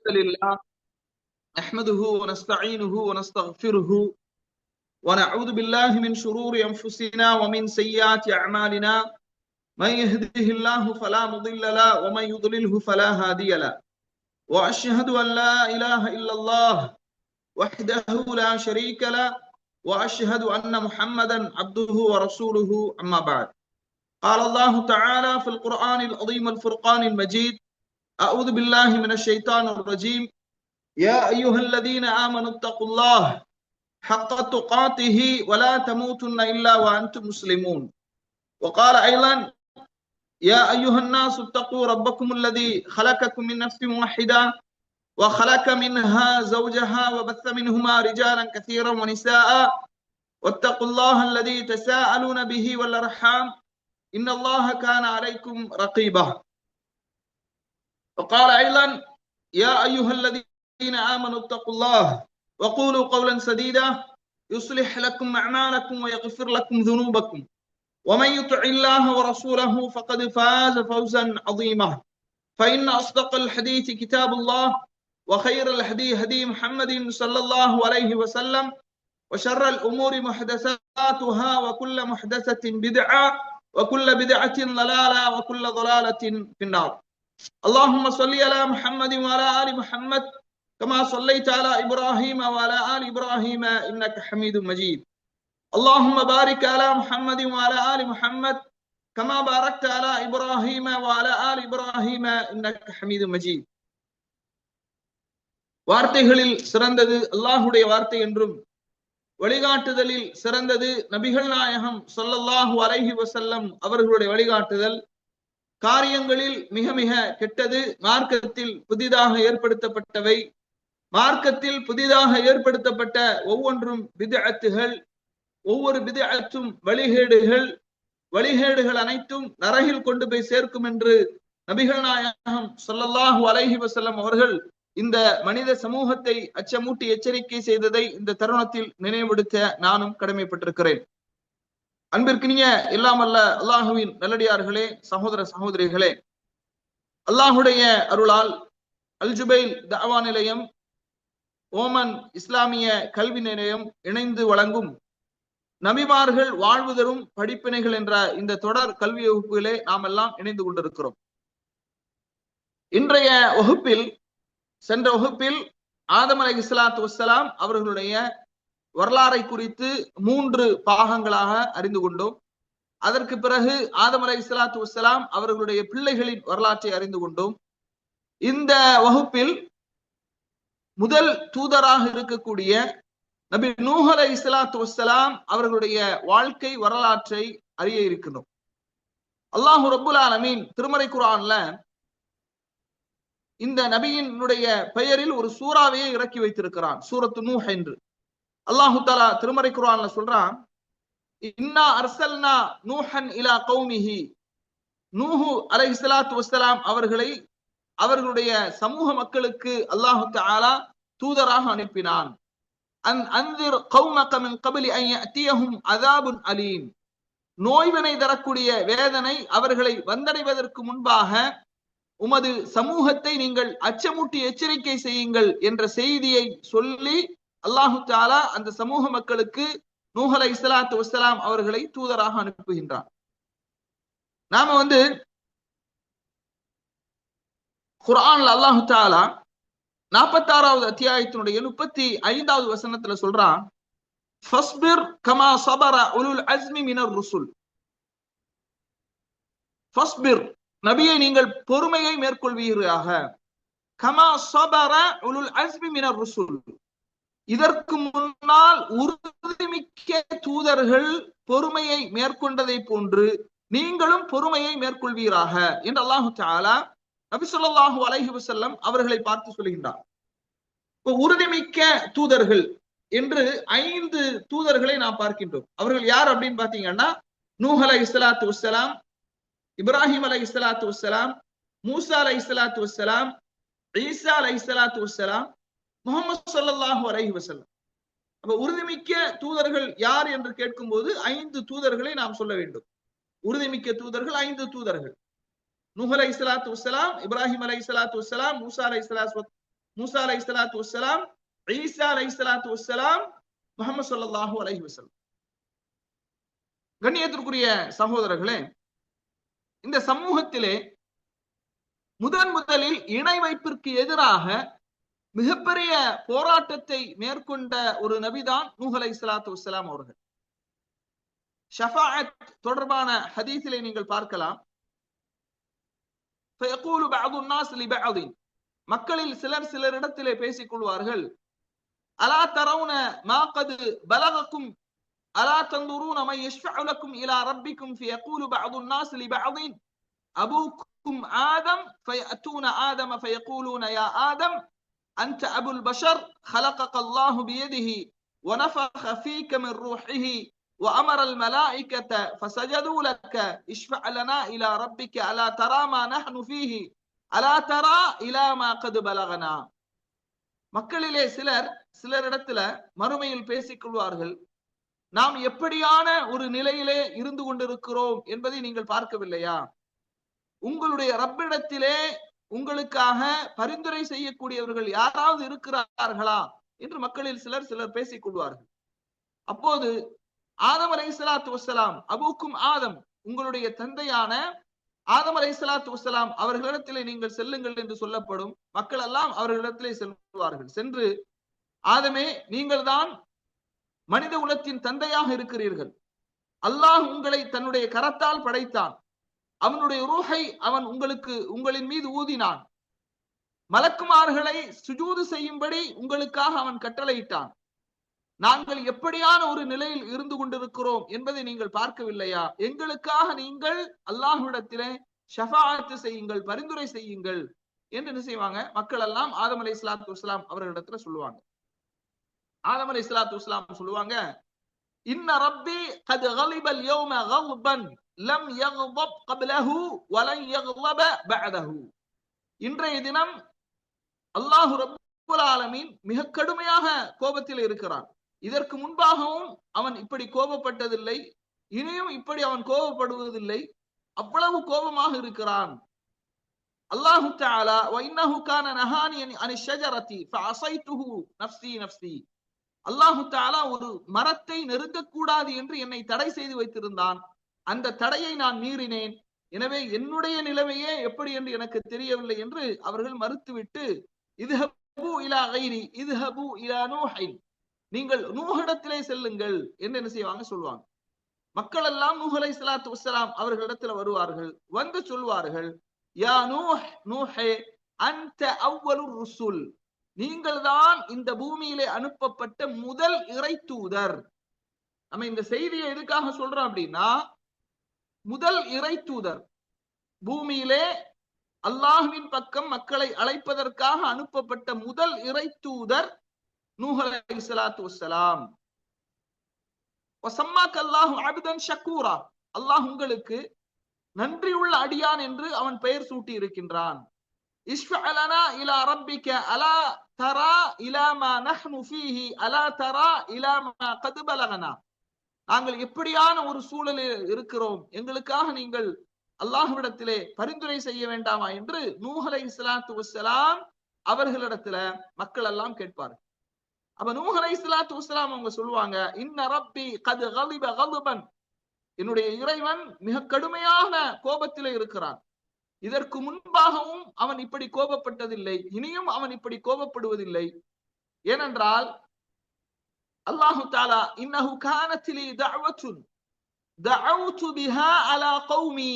لله نحمده ونستعينه ونستغفره ونعوذ بالله من شرور أنفسنا ومن سيئات أعمالنا من يهده الله فلا مضل له ومن يضلله فلا هادي له وأشهد أن لا إله إلا الله وحده لا شريك له وأشهد أن محمدا عبده ورسوله أما بعد قال الله تعالى في القرآن العظيم الفرقان المجيد أعوذ بالله من الشيطان الرجيم يا أيها الذين آمنوا اتقوا الله حق تقاته ولا تموتن إلا وأنتم مسلمون وقال أيضا يا أيها الناس اتقوا ربكم الذي خلقكم من نفس واحدة وخلق منها زوجها وبث منهما رجالا كثيرا ونساء واتقوا الله الذي تساءلون به والأرحام إن الله كان عليكم رقيبا وقال أيضا يا أيها الذين آمنوا اتقوا الله وقولوا قولا سديدا يصلح لكم أعمالكم ويغفر لكم ذنوبكم ومن يطع الله ورسوله فقد فاز فوزا عظيما فإن أصدق الحديث كتاب الله وخير الهدي هدي محمد صلى الله عليه وسلم وشر الأمور محدثاتها وكل محدثة بدعة وكل بدعة ضلالة وكل ضلالة في النار اللهم صل على محمد وعلى آل محمد كما صليت على إبراهيم وعلى آل إبراهيم إنك حميد مجيد اللهم بارك على محمد وعلى آل محمد كما باركت على إبراهيم وعلى آل إبراهيم إنك حميد مجيد வார்த்தைகளில் சிறந்தது அல்லாஹ்வுடைய வார்த்தை என்றும் வழிகாட்டுதலில் சிறந்தது நபிகள் நாயகம் ஸல்லல்லாஹு அலைஹி வஸல்லம் அவர்களுடைய வழிகாட்டுதல், காரியங்களில் மிக மிக கெட்டது மார்க்கத்தில் புதிதாக ஏற்படுத்தப்பட்டவை, மார்க்கத்தில் புதிதாக ஏற்படுத்தப்பட்ட ஒவ்வொன்றும் பித்அத்துகள், ஒவ்வொரு பித்அத்தும் வழிகேடுகள் அனைத்தும் நரகில் கொண்டு போய் சேர்க்கும் என்று நபிகள் நாயகம் ஸல்லல்லாஹு அலைஹி வஸல்லம் அவர்கள் இந்த மனித சமூகத்தை அச்சமூட்டி எச்சரிக்கை செய்ததை இந்த தருணத்தில் நினைவுபடுத்த நானும் கடமைப்பட்டிருக்கிறேன். அன்பிற்கினிய இல்லாமல்ல அல்லாஹுவின் நல்லடியார்களே, சகோதர சகோதரிகளே, அல்லாஹுடைய அருளால் அல் ஜுபைல் தஅவா நிலையம், ஓமன் இஸ்லாமிய கல்வி நிலையம் இணைந்து வழங்கும் நபிமார்கள் வாழ்வு தரும் படிப்பினைகள் என்ற இந்த தொடர் கல்வி வகுப்புகளே நாம் எல்லாம் இணைந்து கொண்டிருக்கிறோம். இன்றைய வகுப்பில், சென்ற வகுப்பில் ஆதம் அலைஹிஸ்ஸலாத்து வஸ்ஸலாம் அவர்களுடைய வரலாறை குறித்து 3 பாகங்களாக அறிந்து கொண்டோம். அதற்கு பிறகு ஆதம் அலைஹிஸ்ஸலாத்து வஸ்ஸலாம் அவர்களுடைய பிள்ளைகளின் வரலாற்றை அறிந்து கொண்டோம். இந்த வகுப்பில் முதல் தூதராக இருக்கக்கூடிய நபி நூஹ் அலைஹிஸ்ஸலாத்து வஸ்ஸலாம் அவர்களுடைய வாழ்க்கை வரலாற்றை அறிய இருக்கிறோம். அல்லாஹ் ரப்புல் ஆலமீன் திருமறை குர்ஆன்ல இந்த நபியினுடைய பெயரில் ஒரு சூறாவையே இறக்கி வைத்திருக்கிறான், சூரத்து நூஹ் என்று. அல்லாஹு தஆலா திருமறை குர்ஆன்ல சொல்றான், இன்னா அர்சல்னா நூஹன் இலா கௌமிஹி, நூஹ் அலைஹிஸ்ஸலாத்து வஸ்ஸலாம் அவர்களை அவர்களுடைய சமூக மக்களுக்கு அல்லாஹு தஆலா தூதராக அனுப்பினான். அன்திர் கௌமக மின் கப்லி அன் யஅதியஹும் அஸாபுன் அலீம், நோய்வினை தரக்கூடிய வேதனை அவர்களை வந்தடைவதற்கு முன்பாக உமது சமூகத்தை நீங்கள் அச்சமூட்டி எச்சரிக்கை செய்யுங்கள் என்ற செய்தியை சொல்லி அல்லாஹு தஆலா அந்த சமூக மக்களுக்கு நூஹ் அலைஹிஸ்ஸலாத்து வஸ்ஸலாம் அவர்களை தூதராக அனுப்புகின்றார். நாம குர்ஆன்ல அல்லாஹு தஆலா 46வது அத்தியாயத்தினுடைய 35வது வசனத்துல சொல்றான், ஃபஸ்பிர் கமா ஸபர உலுல் அஸ்மி மினர் ருசுல். ஃபஸ்பிர், நபியை நீங்கள் பொறுமையை மேற்கொள்வீராக. கமா ஸபர உலுல் அஸ்மி மினர் ருசுல், இதற்கு முன்னால் உறுதிமிக்க தூதர்கள் பொறுமையை மேற்கொண்டதை போன்று நீங்களும் பொறுமையை மேற்கொள்வீராக என்று அல்லாஹு தஆலா நபி ஸல்லல்லாஹு அலைஹி வஸல்லம் அவர்களை பார்த்து சொல்கின்றார். இப்போ உறுதிமிக்க தூதர்கள் என்று 5 தூதர்களை நாம் பார்க்கின்றோம். அவர்கள் யார் அப்படின்னு பாத்தீங்கன்னா, நூஹ் அலைஹிஸ்ஸலாத்து வஸ்ஸலாம், இப்ராஹிம் அலைஹிஸ்ஸலாத்து வஸ்ஸலாம், மூசா அலைஹிஸ்ஸலாத்து வஸ்ஸலாம், ஈசா அலைஹிஸ்ஸலாத்து வஸ்ஸலாம், முஹம்மது ஸல்லல்லாஹு அலைஹி வஸல்லம். அப்ப உறுதிமிக்க தூதர்கள் யார் என்று கேட்கும்போது 5 தூதர்களை நாம் சொல்ல வேண்டும். உறுதிமிக்க தூதர்கள் 5 தூதர்கள். நூஹ் அலைஹிஸ்ஸலாத்து வஸ்ஸலாம், இப்ராஹிம் அலைஹிஸ்ஸலாத்து வஸ்ஸலாம், மூசா அலைஹிஸ்ஸலாத்து மூசா அலைஹிஸ்ஸலாத்து வஸ்ஸலாம், ஈசா அலைஹிஸ்ஸலாத்து வஸ்ஸலாம், முஹம்மது ஸல்லல்லாஹு அலைஹி வஸல்லம். கண்ணியத்திற்குரிய சகோதரர்களே, இந்த சமூகத்திலே முதலில் இணை வைப்பிற்கு எதிராக மிகப்பெரிய போராட்டத்தை மேற்கொண்ட ஒரு நபிதான் நூஹ் அலைஹிஸ்ஸலாத்து வஸ்ஸலாம் அவர்கள். ஷஃபாஅத் தொடர்பான ஹதீஸிலே நீங்கள் பார்க்கலாம். ஃபயகூலு பஅது الناس لبعض, மக்களில் சிலரிடத்திலே பேசிக் கொள்வார்கள், அலா தரவுன மா கத் பலகக்கும் அலா தந்துரூன மை யஷ்ஃபஉ லக்கும் இலா ரப்பிக்கும் ஃபயகூலு பஅது الناس لبعض அபூக்கும் ஆதம் ஃபயஅத்தூன ஆதம ஃபயகூலூன யா ஆதம் அன்த அபுல் பஷர் خلقك الله بيده ونفخ فيك من روحه وأمر الملائكة فسجدوا لك اشفع لنا إلى ربك ألا ترى ما نحن فيه ألا ترى إلى ما قد بلغنا. மக்களிலே சிலரிடத்துல மறுமையில் பேசிக் கொள்வார்கள், நாம் எப்படியான ஒரு நிலையிலே இருந்து கொண்டிருக்கிறோம் என்பதை நீங்கள் பார்க்கவில்லையா? உங்களுடைய ரப்பிடத்திலே உங்களுக்காக பரிந்துரை செய்யக்கூடியவர்கள் யாராவது இருக்கிறார்களா என்று மக்களில் சிலர் பேசிக் கொள்வார்கள். அப்போது ஆதம் அலைஹிஸ்ஸலாத்து வஸ்ஸலாம், அபூக்கும் ஆதம், உங்களுடைய தந்தையான ஆதம் அலைஹிஸ்ஸலாத்து வஸ்ஸலாம் அவர்களிடத்திலே நீங்கள் செல்லுங்கள் என்று சொல்லப்படும். மக்கள் எல்லாம் அவர்களிடத்திலே செல்வார்கள். சென்று, ஆதமே, நீங்கள் தான் மனித குலத்தின் தந்தையாக இருக்கிறீர்கள். அல்லாஹ் உங்களை தன்னுடைய கரத்தால் படைத்தான். அவனுடைய ரூஹை அவன் உங்களின் மீது ஊதினான். மலக்குமார்களை சுஜூது செய்யும்படி உங்களுக்காக அவன் கட்டளையிட்டான். நாங்கள் எப்படியான ஒரு நிலையில் இருந்து கொண்டிருக்கிறோம் என்பதை நீங்கள் பார்க்கவில்லையா? எங்களுக்காக நீங்கள் அல்லாஹ்விடத்திலே ஷஃபாஅத் செய்யுங்கள், பரிந்துரை செய்யுங்கள் என்று என்ன செய்வாங்க? மக்கள் எல்லாம் ஆதம் அலைஹிஸ்ஸலாத்து வஸ்ஸலாம் அவர்களிடத்துல சொல்லுவாங்க. ஆதம் அலைஹிஸ்ஸலாத்து வஸ்ஸலாம் சொல்லுவாங்க, இன்ன ரப்பி கத் கலிபல் யௌம கல்பன் லம் யக்தப் கப்லஹு வலன் யக்தப பஅதஹு. இன்றைய தினம் அல்லாஹ் ரப்புல் ஆலமீன் மிக கடுமையாக கோபத்தில் இருக்கிறான். இதற்கு முன்பாகவும் அவன் இப்படி கோபப்பட்டதில்லை, இனியும் இப்படி அவன் கோபப்படுவதில்லை. அவ்வளவு கோபமாக இருக்கிறான். அல்லாஹு தஆலா வ இன்னஹு கான நஹானி அனி ஷஜரதி ஃபஅஸைதுஹு நஃப்ஸி நஃப்ஸி. அல்லாஹு தஆலா ஒரு மரத்தை நெருங்கக்கூடாது என்று என்னை தடை செய்து வைத்திருந்தான். அந்த தடையை நான் மீறினேன். எனவே என்னுடைய நிலைமையே எப்படி என்று எனக்கு தெரியவில்லை என்று அவர்கள் மறுத்துவிட்டு, இத்ஹபு இலா கைரி இத்ஹபு இலா நூஹின், நீங்கள் நூஹிடத்திலே செல்லுங்கள் என்று என்ன செய்வாங்க? சொல்வாங்க. மக்கள் எல்லாம் நூஹ் அலைஹிஸ்ஸலாத்து வஸ்ஸலாம் அவர்களிடத்தில் வருவார்கள். வந்து சொல்வார்கள், யா நூஹ், நூஹே, அன்த அவ்வலுர் ருசுல், நீங்கள் தான் இந்த பூமியிலே அனுப்பப்பட்ட முதல் இறை தூதர். நம்ம இந்த செய்தியை எதுக்காக சொல்றோம் அப்படின்னா, முதல் இறை தூதர், பூமியிலே அல்லாஹ்வின் பக்கம் மக்களை அழைப்பதற்காக அனுப்பப்பட்ட முதல் இறை தூதர் நூஹ் அலைஹிஸ்ஸலாத்து வஸ்ஸலாம். வஸம்மாக அல்லாஹு அப்தன் ஷக்கூரா, அல்லாஹ் உங்களுக்கு நன்றியுள்ள அடியான் என்று அவன் பெயர் சூட்டி இருக்கின்றான். இஷ்ஃபஅ லனா இலா ரப்பிக அலா தரா இலா மா நஹ்னு ஃபீஹி அலா தரா இலா மா கத் பலகனா. நாங்கள் எப்படியான ஒரு சூழலில் இருக்கிறோம், எங்களுக்காக நீங்கள் அல்லாஹ்விடத்திலே பரிந்துரை செய்ய வேண்டாமா என்று நூஹ் அலைஹிஸ்ஸலாத்து வஸ்ஸலாம் அவர்களிடத்துல மக்கள் எல்லாம் கேட்பார்கள். அப்ப நூஹ் அலைஹிஸ்ஸலாத்து வஸ்ஸலாம் அவங்க சொல்லுவாங்க, இன்ன ரப்பி கத் கலிப கல்பன், என்னுடைய இறைவன் மிக கடுமையான கோபத்திலே இருக்கிறான். இதற்கு முன்பாகவும் அவன் இப்படி கோபப்பட்டதில்லை, இனியும் அவன் இப்படி கோபப்படுவதில்லை. ஏனென்றால் அல்லாஹு தஆலா இன்னஹு கானத் லி தஅவத்துன் தஅவுது பிஹா அலா கௌமி,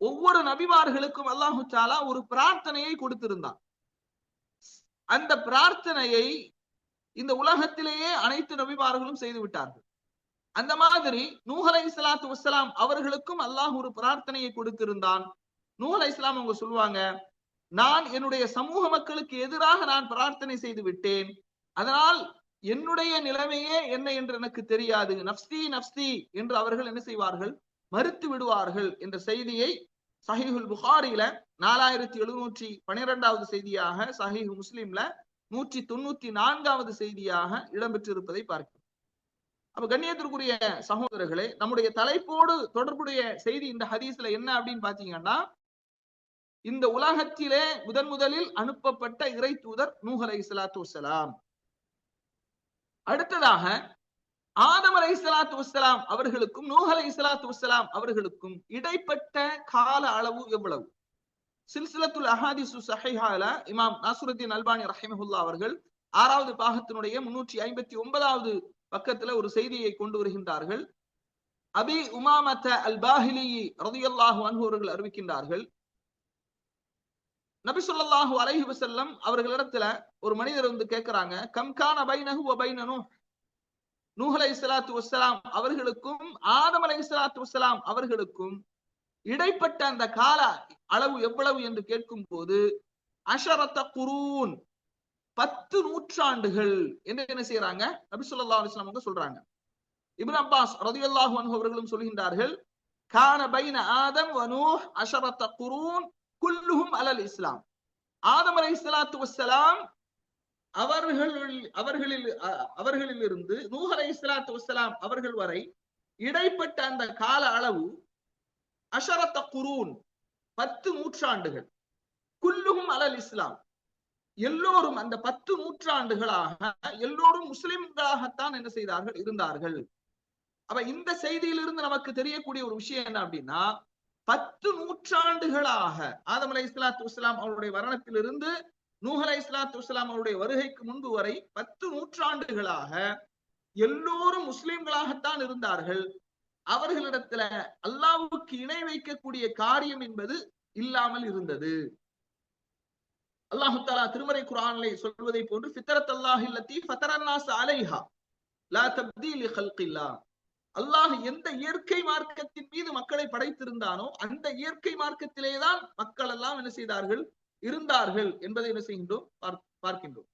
ஒவ்வொரு நபிமார்களுக்கும் அல்லாஹு தஆலா ஒரு பிரார்த்தனையை கொடுத்திருந்தான். அந்த பிரார்த்தனையை இந்த உலகத்திலேயே அனைத்து நபிமார்களும் செய்து விட்டார்கள். அந்த மாதிரி நூஹ் அலைஹிஸ்ஸலாத்து வஸ்ஸலாம் அவர்களுக்கும் அல்லாஹ் ஒரு பிரார்த்தனையை கொடுத்திருந்தான். நூஹ் அலைஹிஸ்ஸலாம் அவங்க சொல்லுவாங்க, நான் என்னுடைய சமூக மக்களுக்கு எதிராக நான் பிரார்த்தனை செய்து விட்டேன், அதனால் என்னுடைய நிலைமையே என்ன என்று எனக்கு தெரியாது, நஃப்ஸி நஃப்ஸி என்று அவர்கள் என்ன செய்வார்கள்? மறுத்து விடுவார்கள் என்ற செய்தியை சஹீஹுல் புகாரில 4712வது செய்தியாக, சஹீஹ் முஸ்லிம்ல 194வது செய்தியாக இடம்பெற்றிருப்பதை பார்க்கிறோம். அப்ப கண்ணியத்திற்குரிய சகோதரர்களே, நம்முடைய தலைப்போடு தொடர்புடைய செய்தி இந்த ஹதீஸ்ல என்ன அப்படின்னு பாத்தீங்கன்னா, இந்த உலகத்திலே முதலில் அனுப்பப்பட்ட இறை தூதர் நூஹ் அலைஹிஸ்ஸலாத்து வஸ்ஸலாம். அடுத்ததாக ஆதம் அலைஹிஸ்ஸலாத்து வஸ்ஸலாம் அவர்களுக்கும் நூஹ் அலைஹிஸ்ஸலாத்து வஸ்ஸலாம் அவர்களுக்கும் இடைப்பட்ட கால அளவு எவ்வளவு? சில்சிலத்துல் அஹாதிசு ஸஹீஹால இமாம் நாசருத்தீன் அல்பானி ரஹிமஹுல்லாஹ் அவர்கள் 6வது பாகத்தினுடைய 359வது பக்கத்துல ஒரு செய்தியை கொண்டு வருகின்றார்கள். அபி உமாமத அல் பாஹிலி ரலியல்லாஹு அன்ஹு அவர்கள் அறிவிக்கின்றார்கள், நபி ஸல்லல்லாஹு அலைஹி வஸல்லம் அவர்களிடத்துல ஒரு மனிதர் வந்து கேட்கிறாங்க, கம் கான பைனஹு வ பைன நூஹ் அலைஹிஸ்ஸலாத்து வஸ்ஸலாம் அவர்களுக்கும் ஆதம் அலைஹிஸ்ஸலாத்து வஸ்ஸலாம் அவர்களுக்கும் இடைப்பட்ட அந்த கால அளவு எவ்வளவு என்று கேட்கும் போது அஷரத்த குரூன் 10 நூற்றாண்டுகள் என்று என்ன செய்யறாங்க நபி ஸல்லல்லாஹு அலைஹி வஸல்லம் சொல்றாங்க. இப்னு அப்பாஸ் ரலியல்லாஹு அன்ஹு அவர்களும் சொல்கின்றார்கள், கான பைன ஆதம் வ நூஹ் அஷரத்த குரூன் குல்லுஹும் அலல் இஸ்லாம். ஆதம் அலைஹிஸ்ஸலாத்து வஸ்ஸலாம் அவர்களிலிருந்து நூஹ் அலைஹிஸ்ஸலாத்து வஸ்ஸலாம் அவர்கள் வரை இடைப்பட்ட அந்த கால அளவு அஷரத்த குரூன் 10 நூற்றாண்டுகள். குல்லுஹும் அலல் இஸ்லாம், எல்லோரும் அந்த 10 நூற்றாண்டுகளாக எல்லோரும் முஸ்லிம்களாகத்தான் என்ன செய்தார்கள், இருந்தார்கள். அப்ப இந்த செய்தியிலிருந்து நமக்கு தெரியக்கூடிய ஒரு விஷயம் என்ன அப்படின்னா, 10 நூற்றாண்டுகளாக ஆதம் அலைஹிஸ்ஸலாத்து வஸ்ஸலாம் அவருடைய மரணத்திலிருந்து நூஹ் அலைஹிஸ்ஸலாத்து வஸ்ஸலாம் அவருடைய வருகைக்கு முன்பு வரை 10 நூற்றாண்டுகளாக எல்லோரும் முஸ்லிம்களாகத்தான் இருந்தார்கள். அவர்களிடத்துல அல்லாஹ்வுக்கு இணை வைக்கக்கூடிய காரியம் என்பது இல்லாமல் இருந்தது. அல்லாஹ் தஆலா திருமறை குர்ஆனிலே சொல்வதை போன்று ஃபித்ரத்தல்லாஹி அல்லதி ஃபதரன்னாஸ் அலைஹா லா தப்தீல் லிகல்கில்லாஹ், அல்லாஹ் எந்த இயற்கை மார்க்கத்தின் மீது மக்களை படைத்திருந்தானோ அந்த இயற்கை மார்க்கத்திலேதான் மக்கள் எல்லாம் என்ன செய்தார்கள், இருந்தார்கள் என்பதை என்ன செய்கின்றோம் பார்க்கின்றோம்.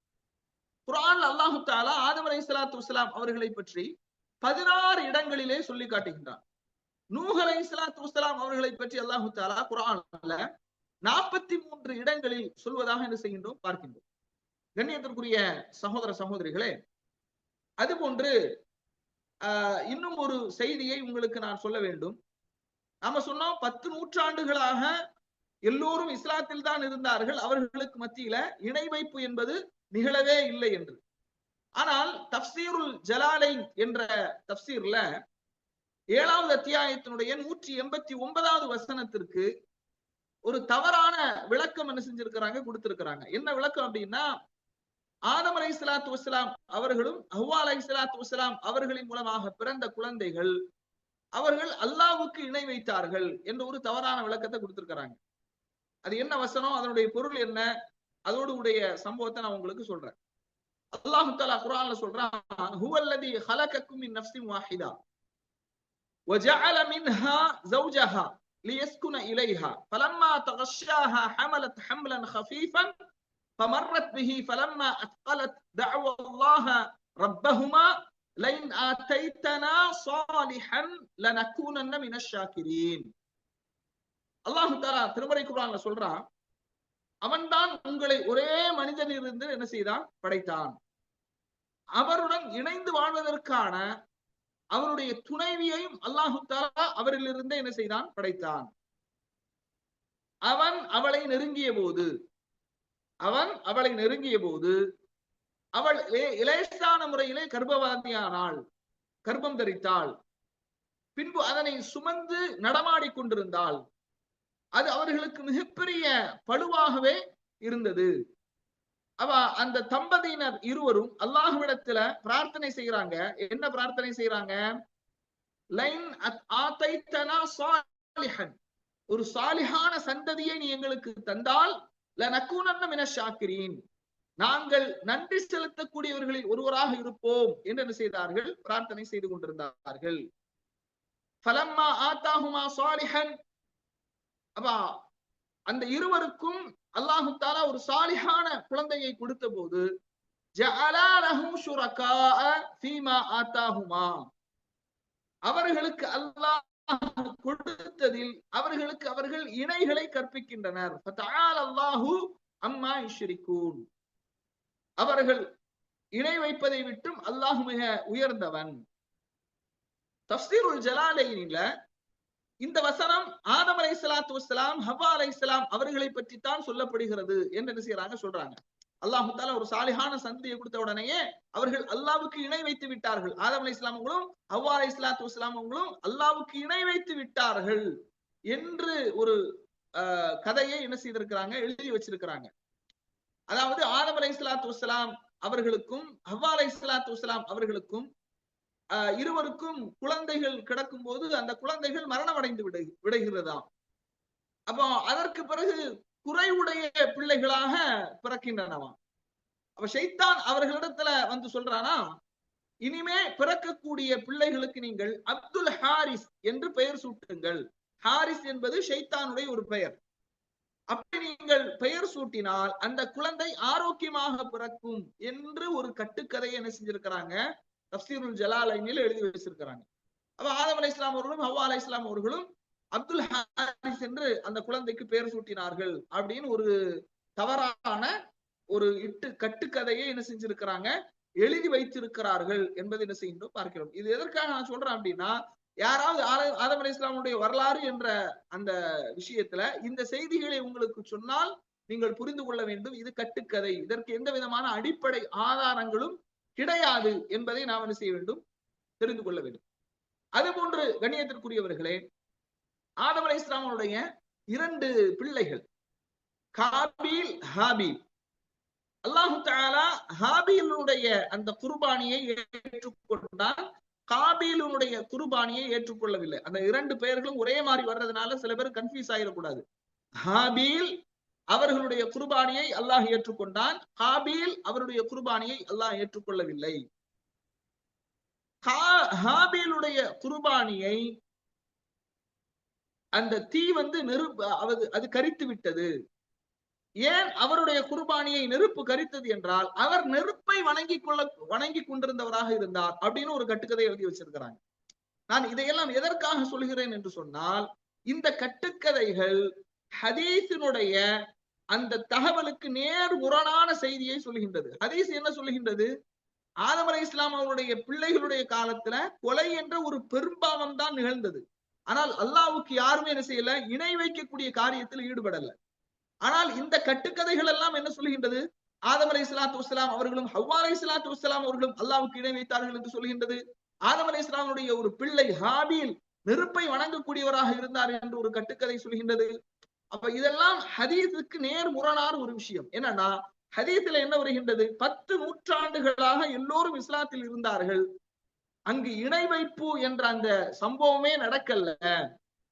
குர்ஆன்ல அல்லாஹ் தஆலா ஆதம் அலைஹிஸ்ஸலாத்து வஸ்ஸலாம் அவர்களை பற்றி 16 இடங்களிலே சொல்லி காட்டுகின்றான். நூஹ் அலைஹிஸ்ஸலாத்து வஸ்ஸலாம் அவர்களை பற்றி அல்லாஹ் தஆலா குர்ஆன்ல 43 இடங்களில் சொல்வதாக என்ன செய்கின்றோம் பார்க்கின்றோம். கண்ணியத்திற்குரிய சகோதர சகோதரிகளே, அதுபோன்று இன்னும் ஒரு செய்தியை உங்களுக்கு நான் சொல்ல வேண்டும். நாம சொன்னோம் 10 நூற்றாண்டுகளாக எல்லோரும் இஸ்லாத்தில் தான் இருந்தார்கள், அவர்களுக்கு மத்தியில இணை வைப்பு என்பது நிகழவே இல்லை என்று. ஆனால் தஃப்சீருல் ஜலாலைன் என்ற தஃப்சீர்ல 7வது அத்தியாயத்தினுடைய 189வது வசனத்திற்கு ஒரு தவறான விளக்கம் என்ன செஞ்சிருக்கிறாங்க, கொடுத்திருக்கிறாங்க. என்ன விளக்கம் அப்படின்னா, ஆதம் அலைஹிஸ்ஸலாத்து வஸ்ஸலாம் அவர்களும் ஹவ்வா அலைஹிஸ்ஸலாத்து வஸ்ஸலாம் அவர்களின் மூலமாக பிறந்த குழந்தைகள் அவர்கள் அல்லாஹ்வுக்கு இணை வைத்தார்கள் என்ற ஒரு தவறான விளக்கத்தை கொடுத்திருக்கிறாங்க. அது என்ன வசனம், அதனுடைய பொருள் என்ன, அதோடு உடைய சம்பவத்தை நான் உங்களுக்கு சொல்றேன். அல்லாஹ் தஆலா குர்ஆன்ல சொல்றான், ஹுவல்லதி ஹலகக்கும் மின் நஃப்ஸின் வாஹிதா வஜஅல மின்ஹா ஸௌஜஹா லியஸ்குன இலைஹா ஃபலம்மா தகஷாஹா ஹமலத் ஹம்லன் خفيفا فمرت به فلما اثقلت دعوا الله ربهما لئن آتيتنا صالحا لنكونن من الشاكرين. அல்லாஹ் தஆலா திருமறை குர்ஆன்ல சொல்றான், அவன்தான் உங்களை ஒரே மனிதனிலிருந்து என்ன செய்தான், படைத்தான். அவருடன் இணைந்து வாழ்வதற்கான அவருடைய துணைவியையும் அல்லாஹ் தஆலா அவரிலிருந்தே என்ன செய்தான், படைத்தான். அவன் அவளை நெருங்கிய போது அவள் இலேசான முறையிலே கர்ப்பவதியானாள், கர்ப்பம் தரித்தாள். பின்பு அதனை சுமந்து நடமாடிக் கொண்டிருந்தாள். அது அவர்களுக்கு மிகப்பெரிய பழுவாகவே இருந்தது. அவ அந்த தம்பதியினர் இருவரும் அல்லாஹ்விடத்துல பிரார்த்தனை செய்யறாங்க. என்ன பிரார்த்தனை செய்யறாங்க, லைன் ஆதைத்தனா சாலிஹன், ஒரு சாலிஹான சந்ததியை நீ எங்களுக்கு தந்தால் லனகூனன்ன மினஷ் ஷாக்கிரீன், நாங்கள் நன்றி செலுத்தக்கூடியவர்களில் ஒருவராக இருப்போம் என்று என்ன செய்தார்கள், பிரார்த்தனை செய்து கொண்டிருந்தார்கள். ஃபலம்மா ஆதாஹுமா சாலிஹன், அப்ப அந்த இருவருக்கும் அல்லாஹ் தஆலா ஒரு சாலிஹான குழந்தையை கொடுத்த போது ஜஅலா லஹும் ஷுரகாஅ ஃபீமா ஆதாஹுமா, அவர்களுக்கு அல்லாஹ் கொடுத்ததில் அவர்களுக்கு அவர்கள் இணைகளை கற்பிக்கின்றனர். ஃபதஆல அல்லாஹு அம்மா யுஷ்ரிகூன், அவர்கள் இணை வைப்பதை விட்டும் அல்லாஹ் மிக உயர்ந்தவன். தஃப்சீருல் ஜலாலைனில இந்த வசனம் ஆதம் அலைஹிஸ்ஸலாத்து வஸ்ஸலாம், ஹவ்வா அலைஹிஸ்ஸலாம் அவர்களை பற்றி தான் சொல்லப்படுகிறது என்று என்ன செய்யறாங்க சொல்றாங்க. அல்லாஹு தஆலா ஒரு சாலிஹான சந்ததியை கொடுத்த உடனேயே அவர்கள் அல்லாஹ்வுக்கு இணை வைத்து விட்டார்கள். ஆதம் அலைஹிஸ்ஸலாம் அவங்களும் ஹவ்வா அலைஹிஸ்ஸலாத்து வஸ்ஸலாம் அவங்களும் அல்லாஹ்வுக்கு இணை வைத்து விட்டார்கள் என்று ஒரு கதையை என்ன செய்திருக்கிறாங்க, எழுதி வச்சிருக்கிறாங்க. அதாவது ஆதம் அலைஹிஸ்ஸலாத்து வஸ்ஸலாம் அவர்களுக்கும் ஹவ்வா அலைஹிஸ்ஸலாத்து வஸ்ஸலாம் அவர்களுக்கும் இருவருக்கும் குழந்தைகள் கிடக்கும் போது அந்த குழந்தைகள் மரணம் அடைந்து விடுகிறதாம். அப்போ அதற்கு பிறகு குறைவுடைய பிள்ளைகளாக பிறக்கின்றனவாம். அப்ப ஷைத்தான் அவர்களிடத்துல வந்து சொல்றானா, இனிமே பிறக்கக்கூடிய பிள்ளைகளுக்கு நீங்கள் அப்துல் ஹாரிஸ் என்று பெயர் சூட்டுங்கள். ஹாரிஸ் என்பது ஷைத்தானுடைய ஒரு பெயர். அப்படி நீங்கள் பெயர் சூட்டினால் அந்த குழந்தை ஆரோக்கியமாக பிறக்கும் என்று ஒரு கட்டுக்கதையை என்ன செஞ்சிருக்கிறாங்க, தஃப்சீருல் ஜலாலைனில் எழுதி வச்சிருக்கிறாங்க. அப்ப ஆதம் அலைஹிஸ்ஸலாம் அவர்களும் ஹவ்வா அலைஹிஸ்ஸலாம் அவர்களும் அப்துல் ஹாரிஸ் என்று அந்த குழந்தைக்கு பெயர் சூட்டினார்கள் அப்படின்னு ஒரு தவறான ஒரு கட்டுக்கதையை என்ன செஞ்சிருக்கிறாங்க, எழுதி வைத்திருக்கிறார்கள் என்பதை என்ன செய்கின்றோம் பார்க்கிறோம். இது எதற்காக நான் சொல்றேன் அப்படின்னா, யாராவது ஆதம் அலைஹிஸ்ஸலாமுடைய வரலாறு என்ற அந்த விஷயத்துல இந்த செய்திகளை உங்களுக்கு சொன்னால் நீங்கள் புரிந்து கொள்ள வேண்டும், இது கட்டுக்கதை, இதற்கு எந்த விதமான அடிப்படை ஆதாரங்களும் கிடையாது என்பதை நாம் என்ன செய்ய வேண்டும், தெரிந்து கொள்ள வேண்டும். அது போன்று கண்ணியத்திற்குரியவர்களே, ஆதம் அலைஹிஸ்ஸலாமுடைய 2 பிள்ளைகள் காபீல், ஹாபீல். அல்லாஹு தஆலா ஹாபீலுடைய அந்த குர்பானியை ஏற்றுக்கொண்டால், காபீலுடைய குர்பானியை ஏற்றுக்கொள்ளவில்லை. அந்த 2 பெயர்களும் ஒரே மாதிரி வர்றதுனால சில பேர் கன்ஃபியூஸ் ஆகிடக்கூடாது. ஹாபீல் அவர்களுடைய குர்பானியை அல்லாஹ் ஏற்றுக்கொண்டான், காபீல் அவருடைய குர்பானியை அல்லாஹ் ஏற்றுக்கொள்ளவில்லை. ஹாபீலுடைய குர்பானியை அந்த தீ வந்து அது கரித்து விட்டது. ஏன் அவருடைய குர்பானியை நெருப்பு கரித்தது என்றால், அவர் நெருப்பை வணங்கி கொண்டிருந்தவராக இருந்தார் அப்படின்னு ஒரு கட்டுக்கதை எழுதி வச்சிருக்கிறாங்க. நான் இதையெல்லாம் எதற்காக சொல்கிறேன் என்று சொன்னால், இந்த கட்டுக்கதைகள் ஹதீஸினுடைய அந்த தகவலுக்கு நேர் முரணான செய்தியை சொல்கின்றது. ஹதீஸ் என்ன சொல்கின்றது, ஆதம் அலைஹிஸ்ஸலாம் அவருடைய பிள்ளைகளுடைய காலத்துல கொலை என்ற ஒரு பெரும்பாவம் தான் நிகழ்ந்தது. ஆனால் அல்லாஹ்வுக்கு யாருமே என்ன செய்யல, இணை வைக்கக்கூடிய காரியத்தில் ஈடுபடல. ஆனால் இந்த கட்டுக்கதைகள் எல்லாம் என்ன சொல்கின்றது, ஆதம் அலைஹிஸ்ஸலாத்து வஸ்ஸலாம் அவர்களும் ஹவ்வா அலைஹிஸ்ஸலாத்து வஸ்ஸலாம் அவர்களும் அல்லாஹ்வுக்கு இணை வைத்தார்கள் என்று சொல்கின்றது. ஆதம் அலைஹிஸ்ஸலாமுடைய ஒரு பிள்ளை ஹாபீல் நெருப்பை வணங்கக்கூடியவராக இருந்தார் என்று ஒரு கட்டுக்கதை சொல்கின்றது. அப்ப இதெல்லாம் ஹதீஸுக்கு நேர் முரணான ஒரு விஷயம். என்னன்னா, ஹதீஸ்ல என்ன வருகின்றது, 10 நூற்றாண்டுகளாக எல்லோரும் இஸ்லாத்தில் இருந்தார்கள், அங்கு இணை வைப்பு என்ற அந்த சம்பவமே நடக்கல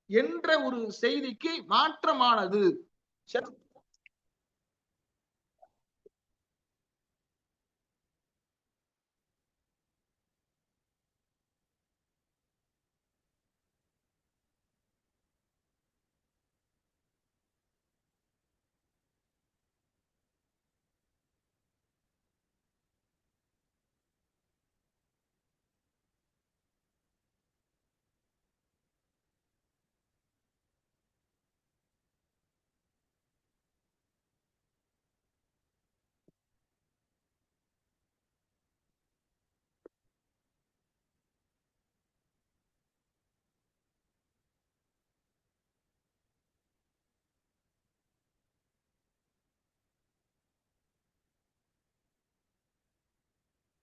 என்ற ஒரு செய்திக்கு மாற்றமானது.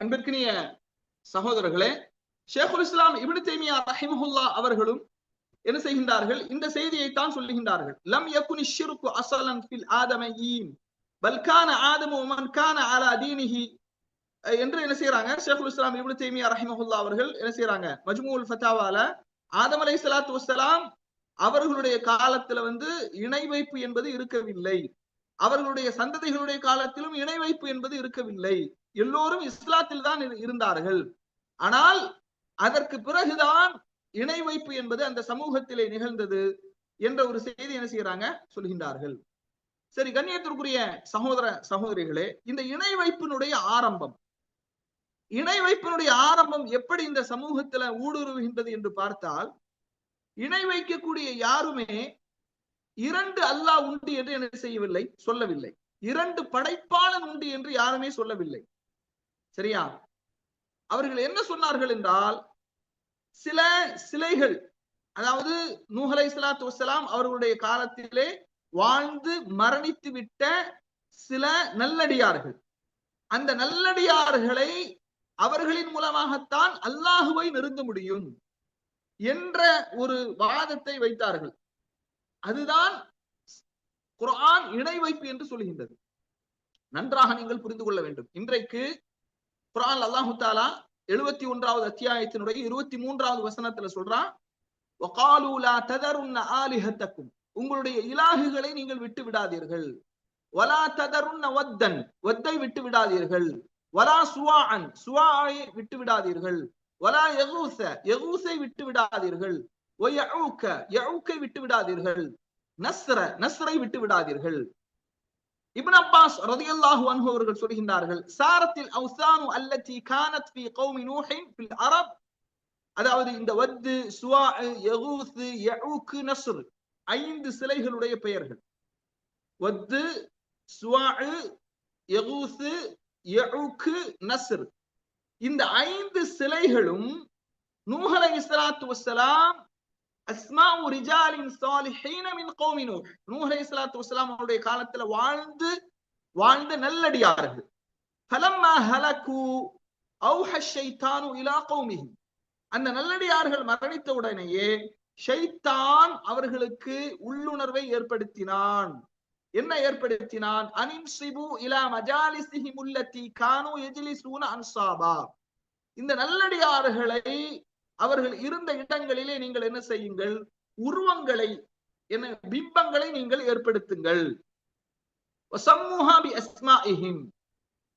அன்பிற்கினிய சகோதரர்களே, ஷேகுல் இஸ்லாம் இப்னு தைமியா ரஹிமஹுல்லாஹ் அவர்களும் என்ன செய்கின்றார்கள், இந்த செய்தியைத்தான் சொல்லுகின்றார்கள். லம் யகுனி ஷிர்கு அஸலன் ஃபில் ஆதமயீன் பல் கான ஆதமு மன் கான அலா தீனிஹி என்று என்ன செய்யறாங்க, ஷேகுல் இஸ்லாம் இப்னு தைமியா ரஹிமஹுல்லாஹ் அவர்கள் என்ன செய்யறாங்க, மஜ்மூல் ஃபதாவால ஆதம் அலைஹிஸ்ஸலாத்து வஸ்ஸலாம் அவர்களுடைய காலத்துல வந்து இணை வைப்பு என்பது இருக்கவில்லை, அவர்களுடைய சந்ததிகளுடைய காலத்திலும் இணை வைப்பு என்பது இருக்கவில்லை, எல்லோரும் இஸ்லாத்தில் தான் இருந்தார்கள். ஆனால் அதற்கு பிறகுதான் இணை வைப்பு என்பது அந்த சமூகத்திலே நிகழ்ந்தது என்ற ஒரு செய்தி என்ன செய்யறாங்க, சொல்கின்றார்கள். சரி, கண்ணியத்திற்குரிய சகோதர சகோதரிகளே, இந்த இணை வைப்பினுடைய ஆரம்பம், இணை வைப்பினுடைய ஆரம்பம் எப்படி இந்த சமூகத்துல ஊடுருவுகின்றது என்று பார்த்தால், இணை வைக்கக்கூடிய யாருமே 2 அல்லாஹ் உண்டு என்று என்ன செய்யவில்லை, சொல்லவில்லை. 2 படைப்பாளன் உண்டு என்று யாருமே சொல்லவில்லை. சரியா? அவர்கள் என்ன சொன்னார்கள் என்றால், சில சிலைகள் அதாவது நூஹ் அலைஹிஸ்ஸலாத்து வஸ்ஸலாம் அவர்களுடைய காலத்திலே வாழ்ந்து மரணித்து விட்ட சில நல்லடியார்கள், அந்த நல்லடியார்களை அவர்களின் மூலமாகத்தான் அல்லாஹுவை நெருங்க முடியும் என்ற ஒரு வாதத்தை வைத்தார்கள். அதுதான் குர்ஆன் இணை வைப்பு என்று சொல்கின்றது. நன்றாக நீங்கள் புரிந்து கொள்ள வேண்டும். இன்றைக்கு குர்ஆன் அல்லாஹு தஆலா 71வது அத்தியாயத்தினுடைய 23வது வசனத்துல சொல்றான், வகாலு லா ததருன்ன ஆலிஹத்தக்கும், உங்களுடைய இலாஹுகளை நீங்கள் விட்டு விடாதீர்கள். வலா ததருன்ன வத்தன், வத்தை விட்டு விடாதீர்கள். வலா சுவாஅன், சுவாஐ விட்டு விடாதீர்கள். வலா யகூஸ, யகூஸை விட்டு விடாதீர்கள். வயஊக, யஊகை விட்டு விடாதீர்கள். நஸ்ர, நஸ்ரை விட்டு விடாதீர்கள். இப்னு அப்பாஸ் ரலியல்லாஹு அன்ஹு அவர்கள் சொல்கின்றார்கள், சாரத்தில் அவ்சானு அல்லதி கானத் ஃபீ கௌமி நூஹின் ஃபில் அரப், அதாவது இந்த வத்து, சுவா, யகூஸ், யஊக், நஸ்ர் 5 சிலைகளுடைய பெயர்கள். வத்து, சுவா, யகூஸ், யஊக், நஸ்ர், இந்த 5 சிலைகளும் நூஹ் அலைஹிஸ்ஸலாத்து வஸ்ஸலாம் அஸ்மாஉ ரிஜாலின் ஸாலிஹீன மின் கௌமி நூஹ், நூஹ் அலைஹிஸ்ஸலாத்து வஸ்ஸலாம் அவருடைய காலத்துல வாழ்ந்த நல்லடியார்கள். ஃபலம்மா ஹலகு அவ்ஹ ஷைத்தானு இலா கௌமிஹி, அந்த நல்லடியார்கள் மரணித்த உடனேயே ஷைத்தான் அவர்களுக்கு உள்ளுணர்வை ஏற்படுத்தினான். என்ன ஏற்படுத்தினான்? அனின்சிபு இலா மஜாலிஸிஹிம் அல்லதி கானூ யஜ்லிஸூன அன்சாபா, இந்த நல்லடியார்களை அவர்கள் இருந்த இடங்களிலே நீங்கள் என்ன செய்யுங்கள்? உருவங்களை, என்ன பிம்பங்களை நீங்கள் ஏற்படுத்துங்கள். வஸம்முஹா பிஅஸ்மாஇஹிம்,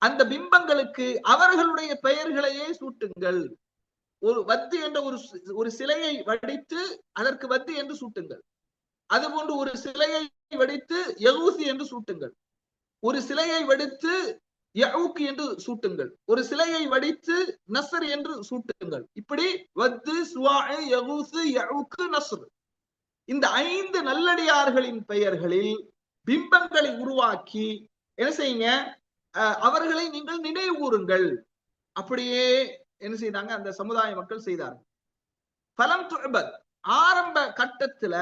அந்த பிம்பங்களுக்கு அவர்களுடைய பெயர்களையே சூட்டுங்கள். ஒரு வத்து என்ற ஒரு சிலையை வடித்து அதற்கு வத்து என்று சூட்டுங்கள். அதுபோன்று ஒரு சிலையை வடித்து யகூசி என்று சூட்டுங்கள். ஒரு சிலையை வடித்து யஊக் என்று சூட்டுங்கள். ஒரு சிலையை வடித்து நஸ்ர் என்று சூட்டுங்கள். இப்படி வத்து, சுவா, யகூஸ், யஊக், நஸ்ர், இந்த 5 நல்லடியார்களின் பெயர்களில் பிம்பங்களை உருவாக்கி என்ன செய்யுங்க? அவர்களை நீங்கள் நினைவு கூறுங்கள். அப்படியே என்ன செய்தாங்க? அந்த சமுதாய மக்கள் செய்தார்கள். ஃபலம் துஅபத், ஆரம்ப கட்டத்துல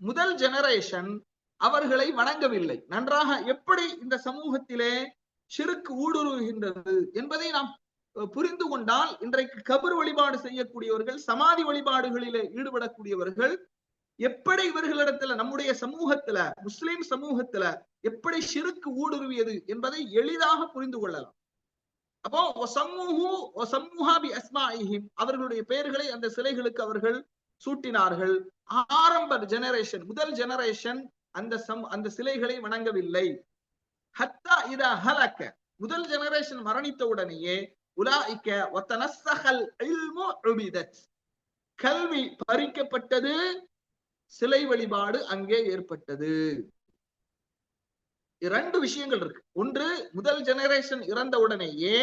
முதல் ஜெனரேஷன் அவர்களை வணங்கவில்லை. நன்றாக எப்படி இந்த சமூகத்திலே ஷிர்க் ஊடுருவுகின்றது என்பதை நாம் புரிந்து கொண்டால், இன்றைக்கு கபர் வழிபாடு செய்யக்கூடியவர்கள், சமாதி வழிபாடுகளிலே ஈடுபடக்கூடியவர்கள் எப்படி இவர்களிடத்துல, நம்முடைய சமூகத்துல, முஸ்லிம் சமூகத்துல எப்படி ஷிர்க் ஊடுருவியது என்பதை எளிதாக புரிந்து கொள்ளலாம். அப்போ அவர்களுடைய பெயர்களை அந்த சிலைகளுக்கு அவர்கள் சூட்டினார்கள். ஆரம்ப ஜெனரேஷன், முதல் ஜெனரேஷன் அந்த சிலைகளை வணங்கவில்லை. ஹத்தா இதா ஹலக, முதல் ஜெனரேஷன் மரணித்த உடனேயே உலாயிக வதனஸ்ஸஹல் இல்மு உபிதத், கல்வி பறிக்கப்பட்டது, சிலை வழிபாடு அங்கே ஏற்பட்டது. 2 விஷயங்கள் இருக்கு. ஒன்று, முதல் ஜெனரேஷன் இறந்த உடனேயே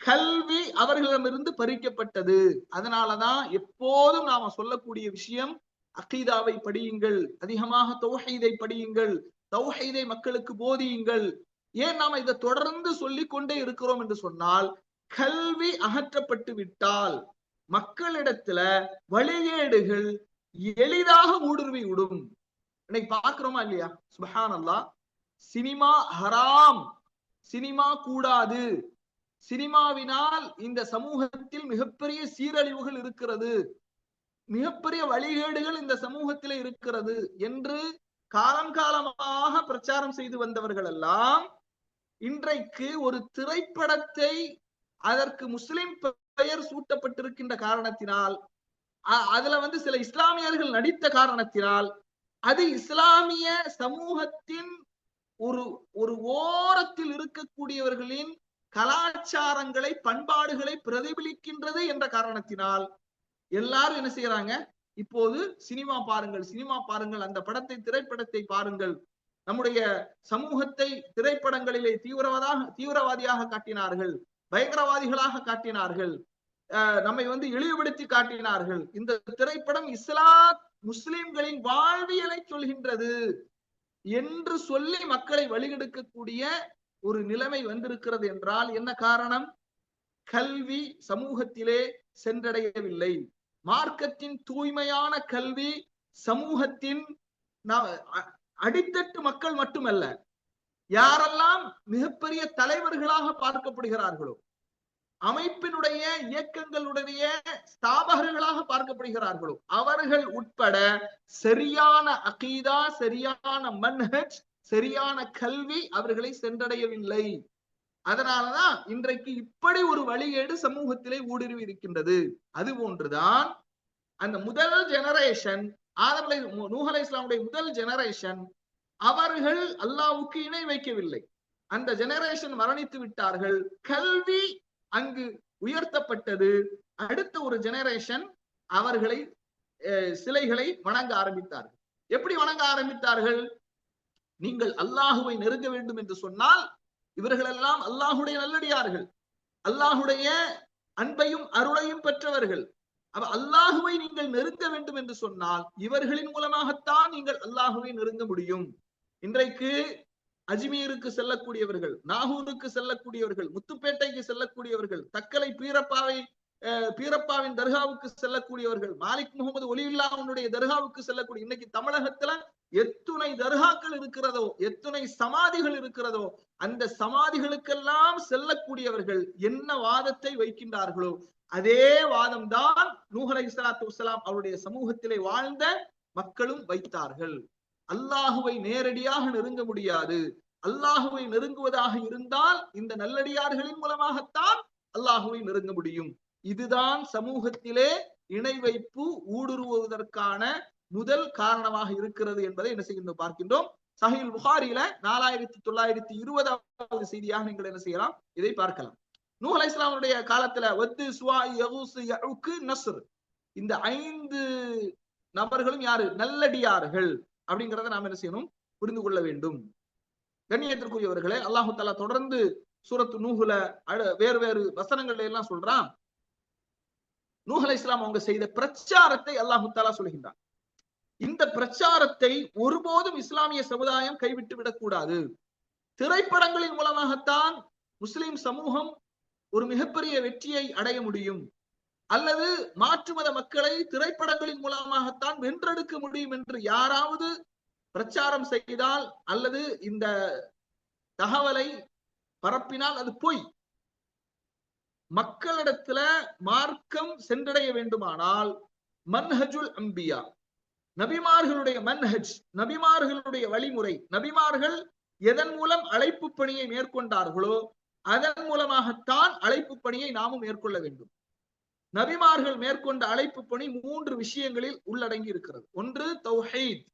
கல்வி அவர்களிடமிருந்து பறிக்கப்பட்டது. அதனாலதான் எப்போதும் நாம சொல்லக்கூடிய விஷயம், அகீதாவை படியுங்கள், அதிகமாக தௌஹீதை படியுங்கள், தௌஹீதை மக்களுக்கு போதியுங்கள். ஏன் நாம இதை தொடர்ந்து சொல்லிக் கொண்டே இருக்கிறோம் என்று சொன்னால், கல்வி அகற்றப்பட்டு விட்டால் மக்களிடத்துல வழிகேடுகள் எளிதாக ஊடுருவி விடும். இன்னைக்கு பாக்குறோமா இல்லையா? சுப்ஹானல்லாஹ், சினிமா ஹராம், சினிமா கூடாது, சினிமாவினால் இந்த சமூகத்தில் மிகப்பெரிய சீரழிவுகள் இருக்கிறது, மிகப்பெரிய வழிகேடுகள் இந்த சமூகத்திலே இருக்கிறது என்று காலம் காலமாக பிரச்சாரம் செய்து வந்தவர்கள் எல்லாம் இன்றைக்கு ஒரு திரைப்படத்தை அதற்கு முஸ்லிம் பெயர் சூட்டப்பட்டிருக்கின்ற காரணத்தினால், அதுல சில இஸ்லாமியர்கள் நடித்த காரணத்தினால், அது இஸ்லாமிய சமூகத்தின் ஒரு ஓரத்தில் இருக்கக்கூடியவர்களின் கலாச்சாரங்களை, பண்பாடுகளை பிரதிபலிக்கின்றது என்ற காரணத்தினால் எல்லாரும் என்ன செய்யறாங்க? இப்போது சினிமா பாருங்கள், சினிமா பாருங்கள், அந்த படத்தை, திரைப்படத்தை பாருங்கள். நம்முடைய சமூகத்தை திரைப்படங்களிலே தீவிரவாதியாக காட்டினார்கள், பயங்கரவாதிகளாக காட்டினார்கள், நம்மை இழிவுபடுத்தி காட்டினார்கள். இந்த திரைப்படம் முஸ்லிம்களின் வாழ்வியலை சொல்கின்றது என்று சொல்லி மக்களை வழிகெடுக்கக்கூடிய ஒரு நிலைமை வந்திருக்கிறது என்றால் என்ன காரணம்? கல்வி சமூகத்திலே சென்றடையவில்லை. மார்க்கத்தின் தூய்மையான கல்வி சமூகத்தின் அடித்தட்டு மக்கள் மட்டுமல்ல, யாரெல்லாம் மிகப்பெரிய தலைவர்களாக பார்க்கப்படுகிறார்களோ, அமைப்பினுடைய இயக்கங்களுடைய ஸ்தாபகர்களாக பார்க்கப்படுகிறார்களோ, அவர்கள் உட்பட சரியான அகீதா, சரியான மன்ஹஜ், சரியான கல்வி அவர்களை சென்றடையவில்லை. அதனாலதான் இன்றைக்கு இப்படி ஒரு வழிகேடு சமூகத்திலே ஊடுருவி இருக்கின்றது. அது போன்றுதான் அந்த முதல் ஜெனரேஷன், நூஹ் அலைஹிஸ்ஸலாமுடைய முதல் ஜெனரேஷன், அவர்கள் அல்லாஹ்வுக்கு இணை வைக்கவில்லை. அந்த ஜெனரேஷன் மரணித்து விட்டார்கள், கல்வி அங்கு உயர்த்தப்பட்டது. அடுத்த ஒரு ஜெனரேஷன் அவர்களை சிலைகளை வணங்க ஆரம்பித்தார்கள். எப்படி வணங்க ஆரம்பித்தார்கள்? நீங்கள் அல்லாஹுவை நெருங்க வேண்டும் என்று சொன்னால், இவர்கள் எல்லாம் அல்லாஹுடைய நல்லடியார்கள், அல்லாஹுடைய அன்பையும் அருளையும் பெற்றவர்கள். அல்லாஹுவை நீங்கள் நெருங்க வேண்டும் என்று சொன்னால் இவர்களின் மூலமாகத்தான் நீங்கள் அல்லாஹுவை நெருங்க முடியும். இன்றைக்கு அஜ்மீருக்கு செல்லக்கூடியவர்கள், நாகூருக்கு செல்லக்கூடியவர்கள், முத்துப்பேட்டைக்கு செல்லக்கூடியவர்கள், தக்கலை பீரப்பாவின் தர்காவுக்கு செல்லக்கூடியவர்கள், மாலிக் முகமது ஒலியுல்லாஹ்வுடைய தர்காவுக்கு செல்லக்கூடிய, இன்னைக்கு தமிழகத்துல எத்துணை தர்காக்கள் இருக்கிறதோ, எத்துணை சமாதிகள் இருக்கிறதோ, அந்த சமாதிகளுக்கெல்லாம் செல்லக்கூடியவர்கள் என்ன வாதத்தை வைக்கின்றார்களோ அதே வாதம் தான் நூஹ் அலைஹிஸ்ஸலாத்து வஸ்ஸலாம் அவருடைய சமூகத்திலே வாழ்ந்த மக்களும் வைத்தார்கள். அல்லாஹுவை நேரடியாக நெருங்க முடியாது. அல்லாஹுவை நெருங்குவதாக இருந்தால் இந்த நல்லடியார்களின் மூலமாகத்தான் அல்லாஹுவை நெருங்க முடியும். இதுதான் சமூகத்திலே இணை வைப்பு ஊடுருவுவதற்கான முதல் காரணமாக இருக்கிறது என்பதை என்ன செய்கின்றோம் பார்க்கின்றோம். சஹீஹ் புகாரியில 4920வது செய்தியாக நீங்கள் என்ன செய்யலாம், இதை பார்க்கலாம். நூஹ் அலைஹிஸ்ஸலாமுடைய காலத்துல வத்து, சுவா, யகூஸ், யஊக், நஸ்ர், இந்த 5 நபர்களும் யாரு? நல்லடியார்கள் அப்படிங்கிறத நாம் என்ன செய்யணும், புரிந்து கொள்ள வேண்டும். கண்ணியத்திற்குரியவர்களே, அல்லாஹு தஆலா தொடர்ந்து சூரத்து நூஹ்ல வேறு வேறு வசனங்கள்ல எல்லாம் சொல்றான். நூஹ் அலைஹிஸ்ஸலாம் அவங்க செய்த பிரச்சாரத்தை அல்லாஹு தஆலா சொல்கின்றான். இந்த பிரச்சாரத்தை ஒருபோதும் இஸ்லாமிய சமுதாயம் கைவிட்டு விடக்கூடாது. திரைப்படங்களின் மூலமாகத்தான் முஸ்லிம் சமூகம் ஒரு மிகப்பெரிய வெற்றியை அடைய முடியும், அல்லது மாற்று மத மக்களை திரைப்படங்களின் மூலமாகத்தான் வென்றெடுக்க முடியும் என்று யாராவது பிரச்சாரம் செய்தால் அல்லது இந்த தகவலை பரப்பினால் அது பொய். மக்களிடத்துல மார்க்கம் சென்றடைய வேண்டுமானால் மன்ஹஜுல் அம்பியா, நபிமார்களுடைய மன்ஹஜ், நபிமார்களுடைய வழிமுறை, நபிமார்கள் எதன் மூலம் அழைப்பு பணியை மேற்கொண்டார்களோ அதன் மூலமாகத்தான் அழைப்பு பணியை நாமும் மேற்கொள்ள வேண்டும். நபிமார்கள் மேற்கொண்ட அழைப்பு பணி 3 விஷயங்களில் உள்ளடங்கி இருக்கிறது. ஒன்று தௌஹீத்,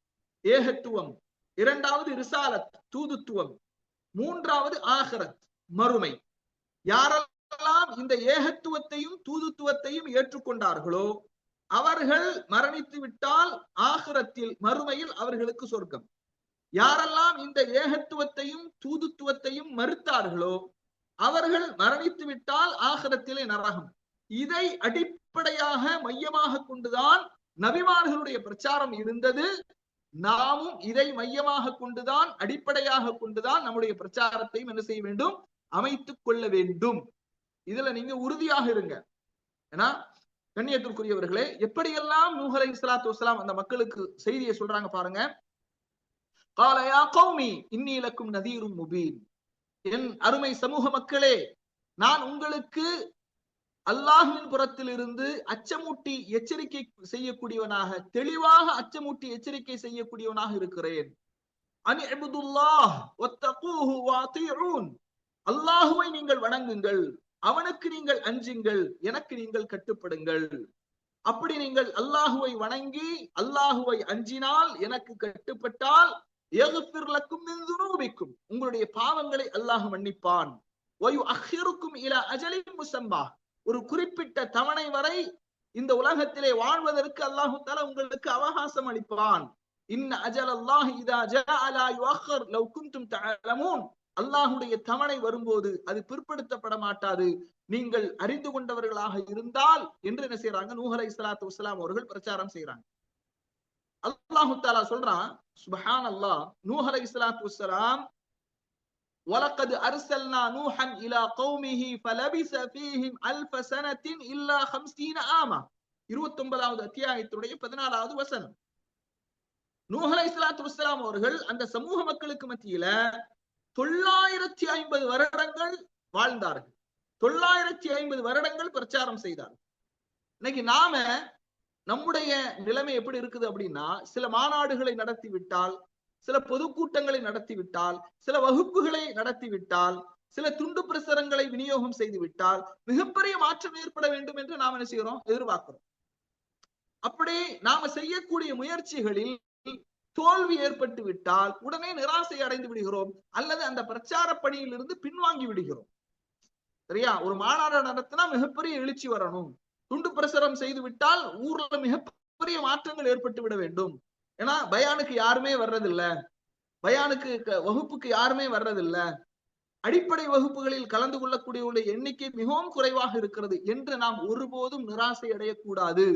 ஏகத்துவம்; இரண்டாவது ரிசாலத், தூதுத்துவம்; மூன்றாவது ஆகிரத், மறுமை. யாரெல்லாம் இந்த ஏகத்துவத்தையும் தூதுத்துவத்தையும் ஏற்றுக்கொண்டார்களோ அவர்கள் மரணித்து விட்டால் ஆகிரத்தில், மறுமையில் அவர்களுக்கு சொர்க்கம். யாரெல்லாம் இந்த ஏகத்துவத்தையும் தூதுத்துவத்தையும் மறுத்தார்களோ அவர்கள் மரணித்து விட்டால் ஆகிரத்திலே நரகம். இதை அடிப்படையாக மையமாக கொண்டுதான் நபிமார்களுடைய பிரச்சாரம் இருந்தது. நாமும் இதை மையமாக கொண்டுதான், அடிப்படையாக கொண்டுதான் நம்முடைய பிரச்சாரத்தையும் என்ன செய்ய வேண்டும், அமைத்துக் கொள்ள வேண்டும். இதுல நீங்க உறுதியாக இருங்க. ஏன்னா கண்ணியத்திற்குரியவர்களே, எப்படியெல்லாம் நூஹ் அலைஹிஸ்ஸலாத்து வஸ்ஸலாம் அந்த மக்களுக்கு செய்தியை சொல்றாங்க பாருங்க. قال يا قوم إني لكم نذير مبين. என் அருமை சமூக மக்களே, நான் உங்களுக்கு அல்லாஹ்வின் புறத்தில் இருந்து அச்சமூட்டி எச்சரிக்கை செய்யக்கூடியவனாக, தெளிவாக அச்சமூட்டி எச்சரிக்கை செய்யக்கூடியவனாக இருக்கிறேன். அன் இப்துல்லாஹ் வத்தகூஹு வஅதீஊன். அல்லாஹ்வை நீங்கள் வணங்குங்கள், அவனுக்கு நீங்கள் அஞ்சுங்கள், எனக்கு நீங்கள் கட்டுப்படுங்கள். அப்படி நீங்கள் அல்லாஹுவை வணங்கி அல்லாஹுவை அஞ்சினால், எனக்கு கட்டுப்பட்டால், யக்ஃபிர் லக்கும் மின் துனூபிக்கும், உங்களுடைய பாவங்களை அல்லாஹ் மன்னிப்பான். வயுஅக்கிருக்கும் இலா அஜலின் முஸம்மா, ஒரு குறிப்பிட்ட தவணை வரை இந்த உலகத்திலே வாழ்வதற்கு அல்லாஹ் தஆலா உங்களுக்கு அவகாசம் அளிப்பான். இன்ன அஜலல்லாஹி இதா ஜாஅ லா யுஅக்கர் லவ் குன்தும் தஅலமூன். அல்லாஹ்வுடைய தவணை வரும்போது அது பிற்படுத்தப்பட மாட்டாது, நீங்கள் அறிந்து கொண்டவர்களாக இருந்தால் என்று என்ன செய்யறாங்க, நூஹ் அலைஹிஸ்ஸலாத்து வஸ்ஸலாம் அவர்கள் பிரச்சாரம் செய்யறாங்க. அல்லாஹ் தஆலா சொல்றான், சுப்ஹானல்லாஹ், நூஹ் அலைஹிஸ்ஸலாத்து வஸ்ஸலாம் வலகத் அர்சல்னா நூஹன் இலா கௌமிஹி ஃபலபிஸ ஃபீஹிம் அல்ஃப ஸனத்தின் இல்லா 50 ஆமா. 29வது அத்தியாயத்துடைய 14வது வசனம். நூஹ் அலைஹிஸ்ஸலாத்து வஸ்ஸலாம் அவர்கள் அந்த சமூக மக்களுக்கு மத்தியில 950 வருடங்கள் வாழ்ந்தார்கள். 950 வருடங்கள் பிரச்சாரம் செய்தார்கள். இன்னைக்கு நாம நம்முடைய நிலைமை எப்படி இருக்குது அப்படின்னா, சில மாநாடுகளை நடத்தி விட்டால், சில பொதுக்கூட்டங்களை நடத்தி விட்டால், சில வகுப்புகளை நடத்தி விட்டால், சில துண்டு பிரசுரங்களை விநியோகம் செய்து விட்டால் மிகப்பெரிய மாற்றம் ஏற்பட வேண்டும் என்று நாம் என்ன செய்கிறோம், எதிர்பார்க்கிறோம். அப்படி நாம செய்யக்கூடிய முயற்சிகளில் தோல்வி ஏற்பட்டு விட்டால் உடனே நிராசை அடைந்து விடுகிறோம், அல்லது அந்த பிரச்சார பணியில் இருந்து பின்வாங்கி விடுகிறோம். சரியா? ஒரு மாநாடு நடத்தினா மிகப்பெரிய எழுச்சி வரணும், துண்டு பிரசுரம் செய்து விட்டால் ஊர்ல மிகப்பெரிய மாற்றங்கள் ஏற்பட்டு விட வேண்டும். ஏன்னா பயானுக்கு யாருமே வர்றதில்ல, பயானுக்கு வகுப்புக்கு யாருமே வர்றதில்ல, அடிப்படை வகுப்புகளில் கலந்து கொள்ளக்கூடிய எண்ணிக்கை மிகவும் குறைவாக இருக்கிறது என்று நாம் ஒருபோதும் நிராசை அடையக்கூடாது.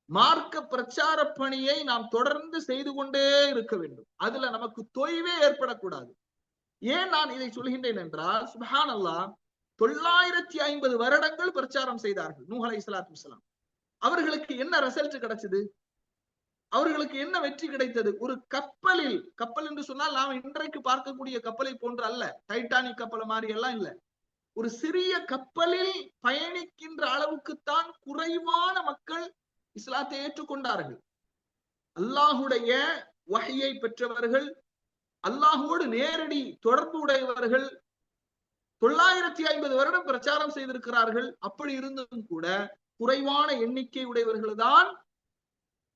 மார்க்க பிரச்சார பணியை நாம் தொடர்ந்து செய்து கொண்டே இருக்க வேண்டும். அதுல நமக்கு தொய்வே ஏற்படக்கூடாது. ஏன் நான் இதை சொல்கின்றேன் என்றால், சுப்ஹானல்லாஹ், 950 வருடங்கள் பிரச்சாரம் செய்தார்கள் நூஹ் அலைஹிஸ்ஸலாத்து வஸ்ஸலாம். அவர்களுக்கு என்ன ரிசல்ட் கிடைச்சது? அவர்களுக்கு என்ன வெற்றி கிடைத்தது? ஒரு கப்பலில், கப்பல் என்று சொன்னால் நாம் இன்றைக்கு பார்க்கக்கூடிய கப்பலை போன்று அல்ல, டைட்டானிக் கப்பல் மாதிரி எல்லாம் இல்ல, ஒரு சிறிய கப்பலில் பயணிக்கின்ற அளவுக்குத்தான் குறைவான மக்கள் இஸ்லாத்தை ஏற்றுக்கொண்டார்கள். அல்லாஹுடைய வஹ்யை பெற்றவர்கள், அல்லாஹோடு நேரடி தொடர்பு உடையவர்கள் 950 வருடம் பிரச்சாரம் செய்திருக்கிறார்கள். அப்படி இருந்தும் கூட குறைவான எண்ணிக்கை உடையவர்கள் தான்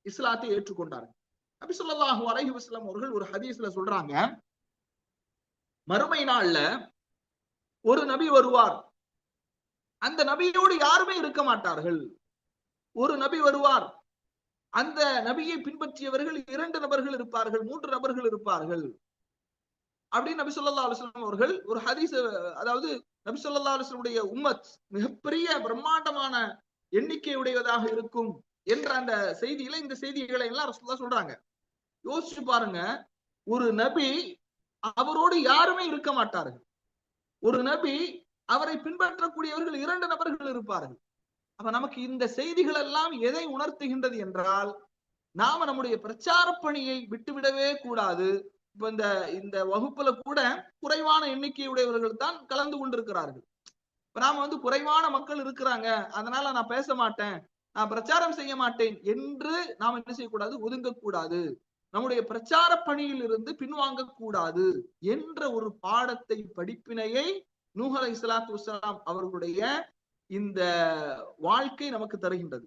இஸ்லாத்தை ஏற்றுக்கொண்டார்கள். நபி ஸல்லல்லாஹு அலைஹி வஸல்லம் அவர்கள் ஒரு ஹதீஸ்ல சொல்றாங்க, மறுமை நாள்ல ஒரு நபி வருவார், அந்த நபியோடு யாருமே இருக்க மாட்டார்கள். ஒரு நபி வருவார், அந்த நபியை பின்பற்றியவர்கள் 2 நபர்கள் இருப்பார்கள், 3 நபர்கள் இருப்பார்கள் அப்படின்னு நபி ஸல்லல்லாஹு அலைஹி வஸல்லம் அவர்கள் ஒரு ஹதீஸ், அதாவது நபி ஸல்லல்லாஹு அலைஹி வஸல்லம் உடைய உம்மத் மிகப்பெரிய பிரம்மாண்டமான எண்ணிக்கையுடையதாக இருக்கும் என்ற அந்த செய்தியில இந்த செய்திகளை எல்லாம் ரசூலுல்லாஹ் சொல்றாங்க. யோசிச்சு பாருங்க, ஒரு நபி அவரோடு யாருமே இருக்க மாட்டார்கள், ஒரு நபி அவரை பின்பற்றக்கூடியவர்கள் 2 நபர்கள் இருப்பார்கள். அப்ப நமக்கு இந்த செய்திகள் எல்லாம் எதை உணர்த்துகின்றது என்றால், நாம நம்முடைய பிரச்சார பணியை விட்டுவிடவே கூடாது. இப்ப இந்த வகுப்புல கூட குறைவான எண்ணிக்கையுடையவர்கள் தான் கலந்து கொண்டிருக்கிறார்கள். இப்ப நாம குறைவான மக்கள் இருக்கிறாங்க, அதனால நான் பேச மாட்டேன், நான் பிரச்சாரம் செய்ய மாட்டேன் என்று நாம் என்ன செய்யக்கூடாது, ஒதுங்கக்கூடாது. நம்முடைய பிரச்சார பணியில் இருந்து பின்வாங்க கூடாது என்ற ஒரு பாடத்தை, படிப்பினையை நூஹ் அலைஹிஸ்ஸலாத்து வஸ்ஸலாம் அவர்களுடைய இந்த வாழ்க்கை நமக்கு தருகின்றது.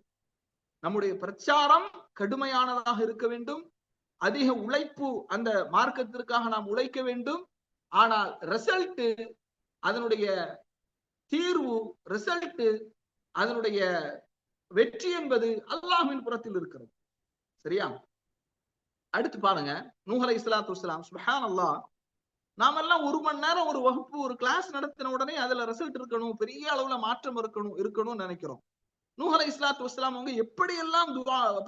நம்முடைய பிரச்சாரம் கடுமையானதாக இருக்க வேண்டும், அதிக உழைப்பு, அந்த மார்க்கத்திற்காக நாம் உழைக்க வேண்டும். ஆனால் ரிசல்ட், அதனுடைய தீர்வு, ரிசல்ட், அதனுடைய வெற்றி என்பது அல்லாஹ்வின் புறத்தில் இருக்கிறது. சரியா? அடுத்து பாருங்க, நூஹ் அலைஹிஸ்ஸலாத்து வஸ்ஸலாம், சுப்ஹானல்லாஹ், நாமெல்லாம் 1 மணி நேரம் ஒரு வகுப்பு, ஒரு கிளாஸ் நடத்தின உடனே அதுல ரிசல்ட் இருக்கணும், பெரிய அளவுல மாற்றம் இருக்கணும்னு நினைக்கிறோம். நூஹ் அலைஹிஸ்ஸலாத்து வஸ்ஸலாம் அவங்க எப்படி எல்லாம்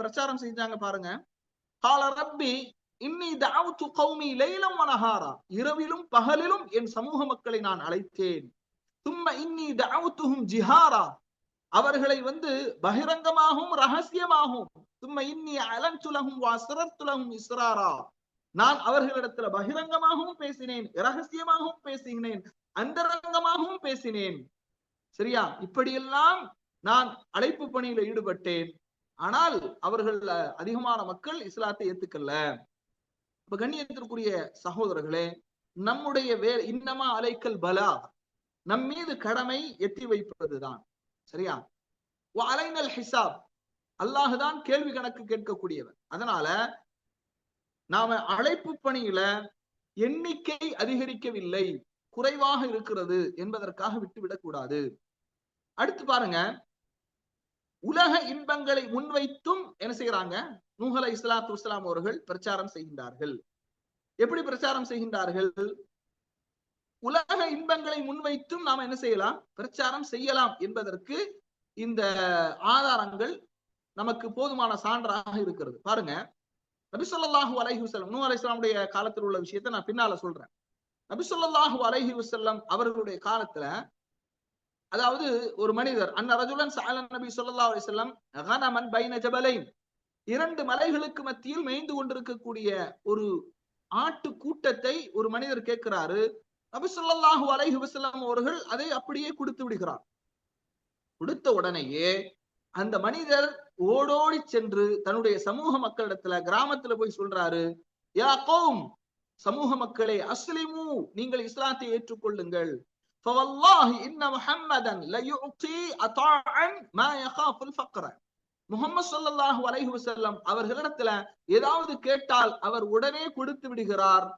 பிரச்சாரம் செஞ்சாங்க பாருங்க. கால ரப்பி இன்னி தஅவ்து கௌமி லைலன் வ நஹாரா, இரவிலும் பகலிலும் என் சமூக மக்களை நான் அழைத்தேன். தும்ம இன்னி தஅவ்துஹும் ஜிஹாரா, அவர்களை பகிரங்கமாகவும் ரகசியமாகவும், தும்ம இன்னி அலன்து லஹும் வ அஸ்ரர்து லஹும் இஸ்ராரா, நான் அவர்களிடத்துல பகிரங்கமாகவும் பேசினேன், இரகசியமாகவும் பேசினேன், அந்தரங்கமாகவும் பேசினேன். சரியா? இப்படியெல்லாம் நான் அழைப்பு பணியில ஈடுபட்டேன். ஆனால் அவர்கள் அதிகமான மக்கள் இஸ்லாத்தை ஏத்துக்கல. இப்ப கண்ணியத்திற்குரிய சகோதரர்களே, நம்முடைய இன்னமா அலைக்கல் பலா, நம் மீது கடமை எத்தி வைப்பதுதான். சரியா? அலைனல் ஹிசாப், அல்லாஹுதான் கேள்வி கணக்கு கேட்கக்கூடியவர். அதனால நாம அழைப்பு பணியில எண்ணிக்கை அதிகரிக்கவில்லை, குறைவாக இருக்கிறது என்பதற்காக விட்டுவிடக் கூடாது. அடுத்து பாருங்க, உலக இன்பங்களை முன்வைத்தும் என்ன செய்யறாங்க, நூஹ் அலைஹிஸ்ஸலாத்து வஸ்ஸலாம் அவர்கள் பிரச்சாரம் செய்கின்றார்கள். எப்படி பிரச்சாரம் செய்கின்றார்கள்? உலக இன்பங்களை முன்வைத்தும் நாம என்ன செய்யலாம், பிரச்சாரம் செய்யலாம் என்பதற்கு இந்த ஆதாரங்கள் நமக்கு போதுமான சான்றாக இருக்கிறது. பாருங்க, நபி ஸல்லல்லாஹு அலைஹி வஸல்லம், நூஹ் அலைஹிஸ்ஸலாமுடைய காலத்தில் உள்ள விஷயத்தை நான் பின்னால சொல்றேன். நபி ஸல்லல்லாஹு அலைஹி வஸல்லம் அவர்களுடைய காலத்துல அதாவது ஒரு மனிதர் அன்ன ரஜுலன் சஅலன் நபி ஸல்லல்லாஹு அலைஹி வஸல்லம் கனமன் பைன ஜபலைன், இரண்டு மலைகளுக்கு மத்தியில் மேய்ந்து கொண்டிருக்கக்கூடிய ஒரு ஆட்டு கூட்டத்தை ஒரு மனிதர் கேட்கிறாரு. நபி ஸல்லல்லாஹு அலைஹி வஸல்லம் அவர்கள் அதை அப்படியே கொடுத்து விடுகிறார். கொடுத்த உடனேயே அந்த மனிதர் ஓடோடி சென்று தன்னுடைய சமூக மக்களிடத்துல கிராமத்துல போய் சொல்றாரு, யா கௌம், சமூக மக்களே, அஸ்லிமு, நீங்கள் இஸ்லாத்தை ஏற்றுக்கொள்ளுங்கள். ஃபவல்லாஹி இன்ன முஹம்மதன் லயுதி அதாஅன் மா யகாஃபுல் ஃபக்ர. முஹம்மது ஸல்லல்லாஹு அலைஹி வஸல்லம் அவர்களிடத்துல ஏதாவது கேட்டால் அவர் உடனே கொடுத்து விடுகிறார்.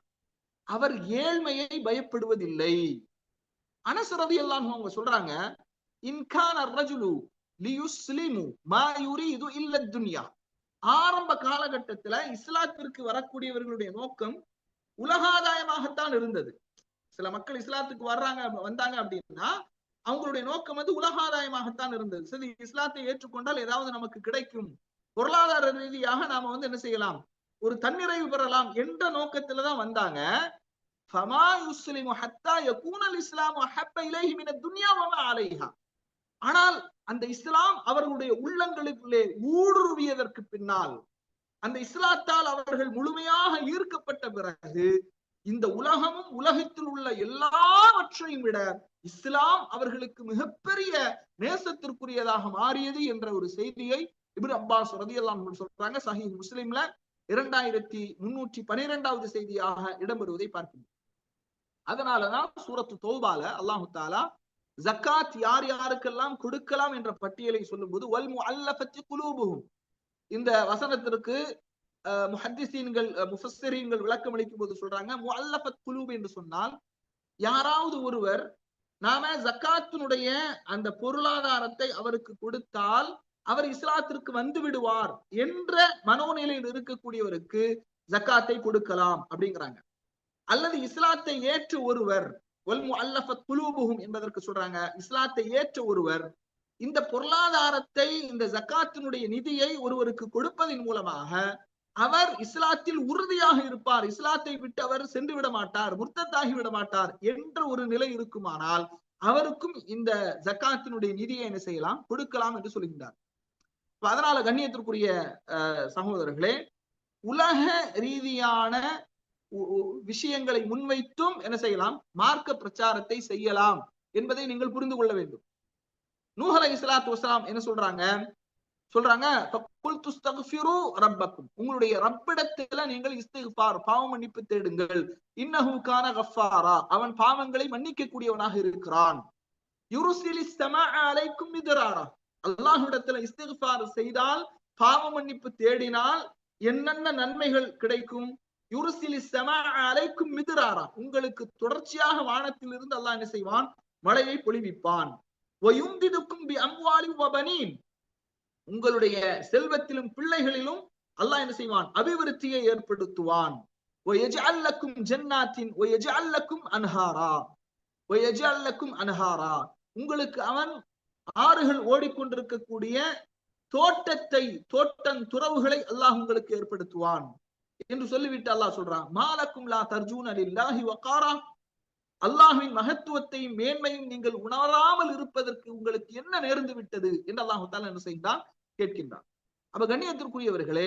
அவர் ஏழ்மையை பயப்படுவதில்லை. அனஸ் ரலியல்லாஹு அன்ஹு அவங்க சொல்றாங்க, இன் கான الرجل லியுஸ்லிமு மா யுரீது இல்ல துன்யா. ஆரம்ப காலகட்டத்துல இஸ்லாத்திற்கு வரக்கூடியவர்களுடைய நோக்கம் உலகாதாயமாகத்தான் இருந்தது. சில மக்கள் இஸ்லாத்துக்கு வந்தாங்க அப்படின்னா அவங்களுடைய நோக்கம் வந்து உலகாதாயமாகத்தான் இருந்தது. சரி, இஸ்லாத்தை ஏற்றுக்கொண்டால் ஏதாவது நமக்கு கிடைக்கும், பொருளாதார ரீதியாக நாம வந்து என்ன செய்யலாம், ஒரு தன்னிறைவு பெறலாம் என்ற நோக்கத்துலதான் வந்தாங்க. ஃபமா யுஸ்லிமு ஹத்தா யகூனல் இஸ்லாமு அஹப்ப இலைஹி மின துன்யா வமா அலைஹா. ஆனால் அந்த இஸ்லாம் அவர்களுடைய உள்ளங்களுக்குள்ளே ஊடுருவியதற்கு பின்னால், அந்த இஸ்லாத்தால் அவர்கள் முழுமையாக ஈர்க்கப்பட்ட பிறகு, இந்த உலகமும் உலகத்தில் உள்ள எல்லாவற்றையும் விட இஸ்லாம் அவர்களுக்கு மிகப்பெரிய நேசத்திற்குரியதாக மாறியது என்ற ஒரு செய்தியை இப்னு அப்பாஸ் ரலியல்லாஹு அன்ஹு சொல்றாங்க. சஹீஹ் முஸ்லிம்ல 2312வது செய்தியாக இடம்பெறுவதை பார்க்கிறோம். அதனாலதான் சூரத்து தௌபால அல்லாஹு தஆலா ஜக்காத் யார் யாருக்கெல்லாம் கொடுக்கலாம் என்ற பட்டியலை சொல்லும் போது வல் முஅல்லஃபத்தி குலூபுஹும், இந்த வசனத்திற்கு முஹத்திஸீன்கள் முஃபஸ்ஸிரீன்கள் விளக்கம் அளிக்கும் போது சொல்றாங்க, முஅல்லஃபத் குலூப் என்று சொன்னால் யாராவது ஒருவர் நாம ஜக்காத்தினுடைய அந்த பொருளாதாரத்தை அவருக்கு கொடுத்தால் அவர் இஸ்லாத்திற்கு வந்து விடுவார் என்ற மனோநிலையில் இருக்கக்கூடியவருக்கு ஜக்காத்தை கொடுக்கலாம் அப்படிங்கிறாங்க. அல்லது இஸ்லாத்தை ஏற்ற ஒருவர், வல் முஅல்லஃபத் குலூபுஹும் என்பதற்கு சொல்றாங்க, இஸ்லாத்தை ஏற்ற ஒருவர் இந்த பொருளாதாரத்தை, இந்த ஜக்காத்தினுடைய நிதியை ஒருவருக்கு கொடுப்பதன் மூலமாக அவர் இஸ்லாத்தில் உறுதியாக இருப்பார், இஸ்லாத்தை விட்டு அவர் சென்று விட மாட்டார், முர்த்தத்தாகி விட மாட்டார் என்ற ஒரு நிலை இருக்குமானால் அவருக்கும் இந்த ஜக்காத்தினுடைய நிதியை என்ன செய்யலாம், கொடுக்கலாம் என்று சொல்கின்றார். அதனால கண்ணியத்திற்குரிய சகோதரர்களே, உலக ரீதியான விஷயங்களை முன்வைத்தும் என்ன செய்யலாம், மார்க்க பிரச்சாரத்தை செய்யலாம் என்பதை நீங்கள் புரிந்து கொள்ள வேண்டும். நூஹ் அலைஹிஸ்ஸலாத்து வஸ்ஸலாம் என்ன சொல்றாங்க, ரப்பக்கும், உங்களுடைய ரப்பிடத்துல நீங்கள் இஸ்திக்ஃபார், பாவ மன்னிப்பு தேடுங்கள். இன்னஹு கான கஃபாரா, அவன் பாவங்களை மன்னிக்க கூடியவனாக இருக்கிறான். யுர்சிலிஸ் ஸமாஅ அலைக்கும் மித்ராரா, அல்லாஹ்விடத்துல இஸ்திக்ஃபார் செய்தால், பாவ மன்னிப்பு தேடினால் என்னென்ன நன்மைகள் கிடைக்கும். யுர்சிலிஸ் ஸமாஅ அலைக்கும் மித்ராரா, உங்களுக்கு தொடர்ச்சியாக வானத்தில் இருந்து அல்லாஹ் என்ன செய்வான், மழையை பொழிவிப்பான். வயும்திதுக்கும் பி அம்வாலின் வ பனீன், உங்களுடைய செல்வத்திலும் பிள்ளைகளிலும் அல்லாஹ் என்ன செய்வான், அபிவிருத்தியை ஏற்படுத்துவான். வயஜஅல் லக்கும் ஜன்னாத்தின் வயஜஅல் லக்கும் அன்ஹாரா, வயஜஅல் லக்கும் அன்ஹாரா, உங்களுக்கு அவன் ஆறுகள் ஓடிக்கொண்டிருக்கக்கூடிய துறவுகளை அல்லாஹ் உங்களுக்கு ஏற்படுத்துவான் என்று சொல்லிவிட்டு அல்லாஹ் சொல்றான், மாலக்கும் லா தர்ஜூன லில்லாஹி வகாரா, அல்லாஹ்வின் மகத்துவத்தையும் மேன்மையும் நீங்கள் உணராமல் இருப்பதற்கு உங்களுக்கு என்ன நேர்ந்து விட்டது என்று அல்லாஹ் தஆலா என்ன செய்கிறான், கேட்கின்றான். அப்ப கண்ணியத்திற்குரியவர்களே,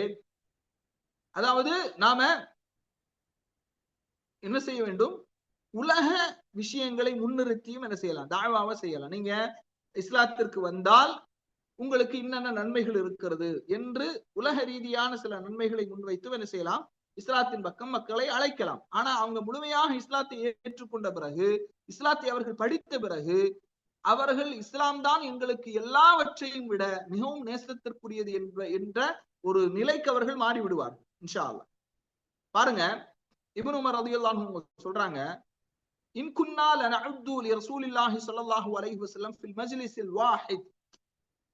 அதாவது நாம என்ன செய்ய வேண்டும், உலக விஷயங்களை முன்னிறுத்தியும் என்ன செய்யலாம், தாவாவை செய்யலாம். நீங்க இஸ்லாத்திற்கு வந்தால் உங்களுக்கு இன்னென்ன நன்மைகள் இருக்கிறது என்று உலக ரீதியான சில நன்மைகளை முன்வைத்து என்ன செய்யலாம், இஸ்லாத்தின் பக்கம் மக்களை அழைக்கலாம். ஆனா அவங்க முழுமையாக இஸ்லாத்தை ஏற்றுக்கொண்ட பிறகு, இஸ்லாத்தை அவர்கள் படித்த பிறகு, அவர்கள் இஸ்லாம் தான் எங்களுக்கு எல்லாவற்றையும் விட மிகவும் நேசத்திற்குரியது என்ற ஒரு நிலைக்கு அவர்கள் மாறி விடுவார்கள் இன்ஷா அல்லாஹ். பாருங்க, இப்னு உமர் ரலியல்லாஹு அன்ஹு சொல்றாங்க, இன் குன்னா லனஉது லிரசூலில்லாஹி ஸல்லல்லாஹு அலைஹி வஸல்லம் ஃபில் மஜ்லிஸில் வாஹித்,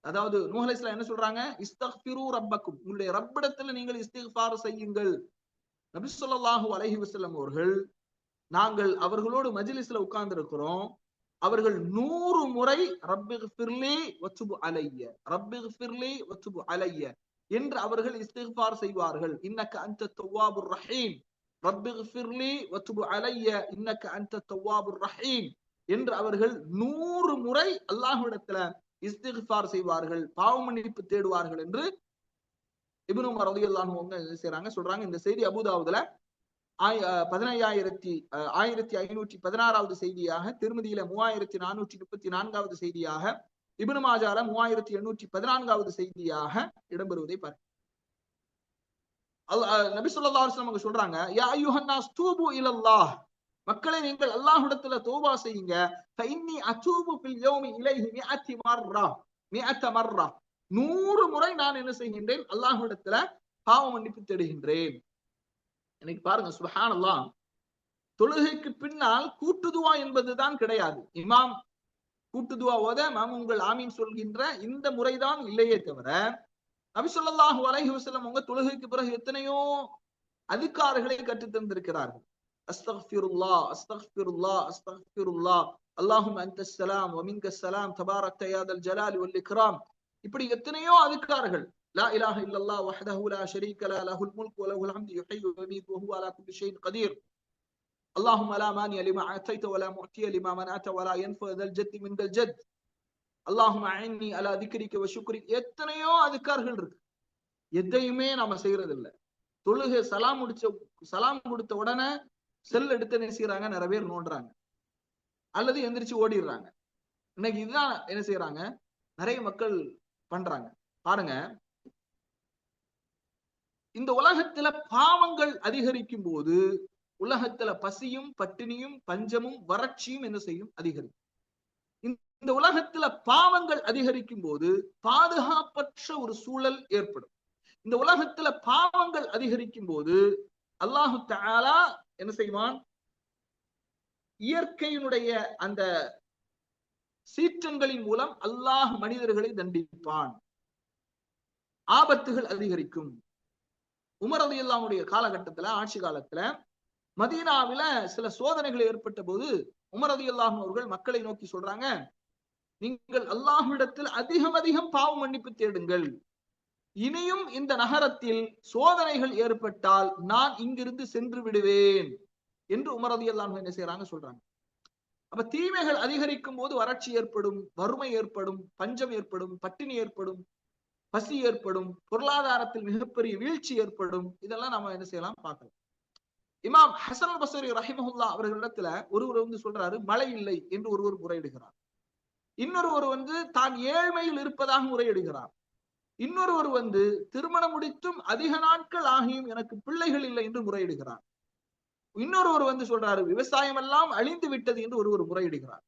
அதாவது நூஹ் அலைஹிஸ்ஸலாம் என்ன சொல்றாங்க, இஸ்தக்ஃபிரு ரப்பக்கும், உங்களுடைய ரப்பிடத்துல நீங்கள் இஸ்திக்ஃபார் செய்யுங்கள். நபி ஸல்லல்லாஹு அலைஹி வஸல்லம் அவர்கள், நாங்கள் அவர்களோடு மஜ்லிஸ்ல உட்கார்ந்து இருக்கிறோம், அவர்கள் 100 முறை ரப்பிக்ஃபிர்லி வதுப் அலைய, ரப்பிக்ஃபிர்லி வதுப் அலைய என்று அவர்கள் இஸ்திக்ஃபார் செய்வார்கள். இன்னக அன்த தவ்வாபுர் ரஹீம், ரப்பிக்ஃபிர்லி வதுப் அலைய இன்னக அன்த தவ்வாபுர் ரஹீம் என்று அவர்கள் 100 முறை அல்லாஹ்விடத்துல இஸ்திக்ஃபார் செய்வார்கள், பாவ மன்னிப்பு தேடுவார்கள் என்று இப்னு உமர் ரலியல்லாஹு அன்ஹு என்ன செய்றாங்க சொல்றாங்க. இந்த செய்தி அபூதாவுதுல 1516வது செய்தியாக, திருமதியில 3434வது செய்தியாக, இப்னு மாஜால 3814வது செய்தியாக இடம்பெறுவதை பார்க்க. நபி ஸல்லல்லாஹு அலைஹி வஸல்லம் சொல்றாங்க, யா அய்யுஹன்னாஸ் தூபு இலல்லாஹ், மக்களை நீங்கள் அல்லாஹ்விடத்துல தௌபா செய்யுங்க. ஃபஇன்னி அதூபு ஃபில் யௌமி இலைஹி 100 மர்ரா, 100 முறை நான் என்ன செய்கின்றேன், அல்லாஹ்விடத்துல பாவ மன்னிப்பு தேடுகின்றேன். இன்னைக்கு பாருங்க சுப்ஹானல்லாஹ், தொழுகைக்கு பின்னால் கூட்டுதுவா என்பதுதான் கிடையாது. இமாம் கூட்டுதுவா ஓத மாமும்கள் ஆமீன் சொல்கின்ற இந்த முறைதான் இல்லையே தவிர, நபி ஸல்லல்லாஹு அலைஹி வஸல்லம் அவங்க தொழுகைக்கு பிறகு எத்தனையோ அதுக்கார்களை கற்றுத் தந்திருக்கிறார்கள். அஸ்தக்ஃபிருல்லாஹ் அஸ்தக்ஃபிருல்லாஹ் அஸ்தக்ஃபிருல்லாஹ், அல்லாஹும்ம அன்தஸ் ஸலாம் வ மின்கஸ் ஸலாம் தபாரக்த யா தல் ஜலாலி வல் இக்ராம், இப்படி எத்தனையோ அதுக்கார்கள். லா இலாஹ இல்லல்லாஹ் வஹ்தஹு லா ஷரீக லஹு லஹுல் முல்கு வ லஹுல் ஹம்து யுஹ்யி வ யுமீத்து வ ஹுவ அலா குல்லி ஷைஇன் கதீர். அல்லாஹும்ம லா மானிய லிமா அதைத வ லா முஅதிய லிமா மனஅத வ லா யன்ஃபு தல் ஜத்தி மின்கல் ஜத். அல்லாஹும்ம அஇன்னி அலா திக்ரிக வ ஷுக்ரிக். எத்தனையோ அதுக்கார்கள் இருக்கு, எதையுமே நாம செய்யறது இல்ல. தொழுகை சலாம் கொடுத்த உடனே செல் எடுத்து என்ன செய்யறாங்க, நிறைய பேர் நோண்டுறாங்க அல்லது எந்திரிச்சு ஓடிடுறாங்க. இன்னைக்கு இதுதான் என்ன செய்யறாங்க, நிறைய மக்கள் பண்றாங்க. பாருங்க, இந்த உலகத்துல பாவங்கள் அதிகரிக்கும் போது உலகத்துல பசியும் பட்டினியும் பஞ்சமும் வறட்சியும் என்ன செய்யும், அதிகரிக்கும். இந்த உலகத்துல பாவங்கள் அதிகரிக்கும் போது பாதுகாப்பற்ற ஒரு சூழல் ஏற்படும். இந்த உலகத்துல பாவங்கள் அதிகரிக்கும் போது அல்லாஹு தஆலா என்ன செய்வான், இயற்கையினுடைய அந்த சீற்றங்களின் மூலம் அல்லாஹ் மனிதர்களை தண்டிப்பான், ஆபத்துகள் அதிகரிக்கும். உமர் ரலியல்லாஹுடைய காலகட்டத்துல, ஆட்சி காலத்துல மதீனாவில சில சோதனைகள் ஏற்பட்ட போது உமர் ரலியல்லாஹு அவர்கள் மக்களை நோக்கி சொல்றாங்க, நீங்கள் அல்லாஹ்விடத்தில் அதிகம் பாவ மன்னிப்பு தேடுங்கள். இனியும் இந்த நகரத்தில் சோதனைகள் ஏற்பட்டால் நான் இங்கிருந்து சென்று விடுவேன் என்று உமர் ரலியல்லாஹு என்ன செய்யறாங்க சொல்றாங்க. அப்ப தீமைகள் அதிகரிக்கும் போது வறட்சி ஏற்படும், வறுமை ஏற்படும், பஞ்சம் ஏற்படும், பட்டினி ஏற்படும், பசி ஏற்படும், பொருளாதாரத்தில் மிகப்பெரிய வீழ்ச்சி ஏற்படும். இதெல்லாம் நாம என்ன செய்யலாம் பார்க்கலாம். இமாம் ஹசன் அல் பஸ்ரி ரஹிமஹுல்லாஹ் அவர்களிடத்துல ஒருவர் வந்து சொல்றாரு, மழை இல்லை என்று ஒருவர் முறையிடுகிறார். இன்னொருவர் வந்து தான் ஏழ்மையில் இருப்பதாக முறையிடுகிறார். இன்னொருவர் வந்து திருமணம் முடித்தும் அதிக நாட்கள் ஆகியும் எனக்கு பிள்ளைகள் இல்லை என்று முறையிடுகிறார். இன்னொருவர் வந்து சொல்றாரு, விவசாயம் எல்லாம் அழிந்து விட்டது என்று ஒருவர் முறையிடுகிறார்.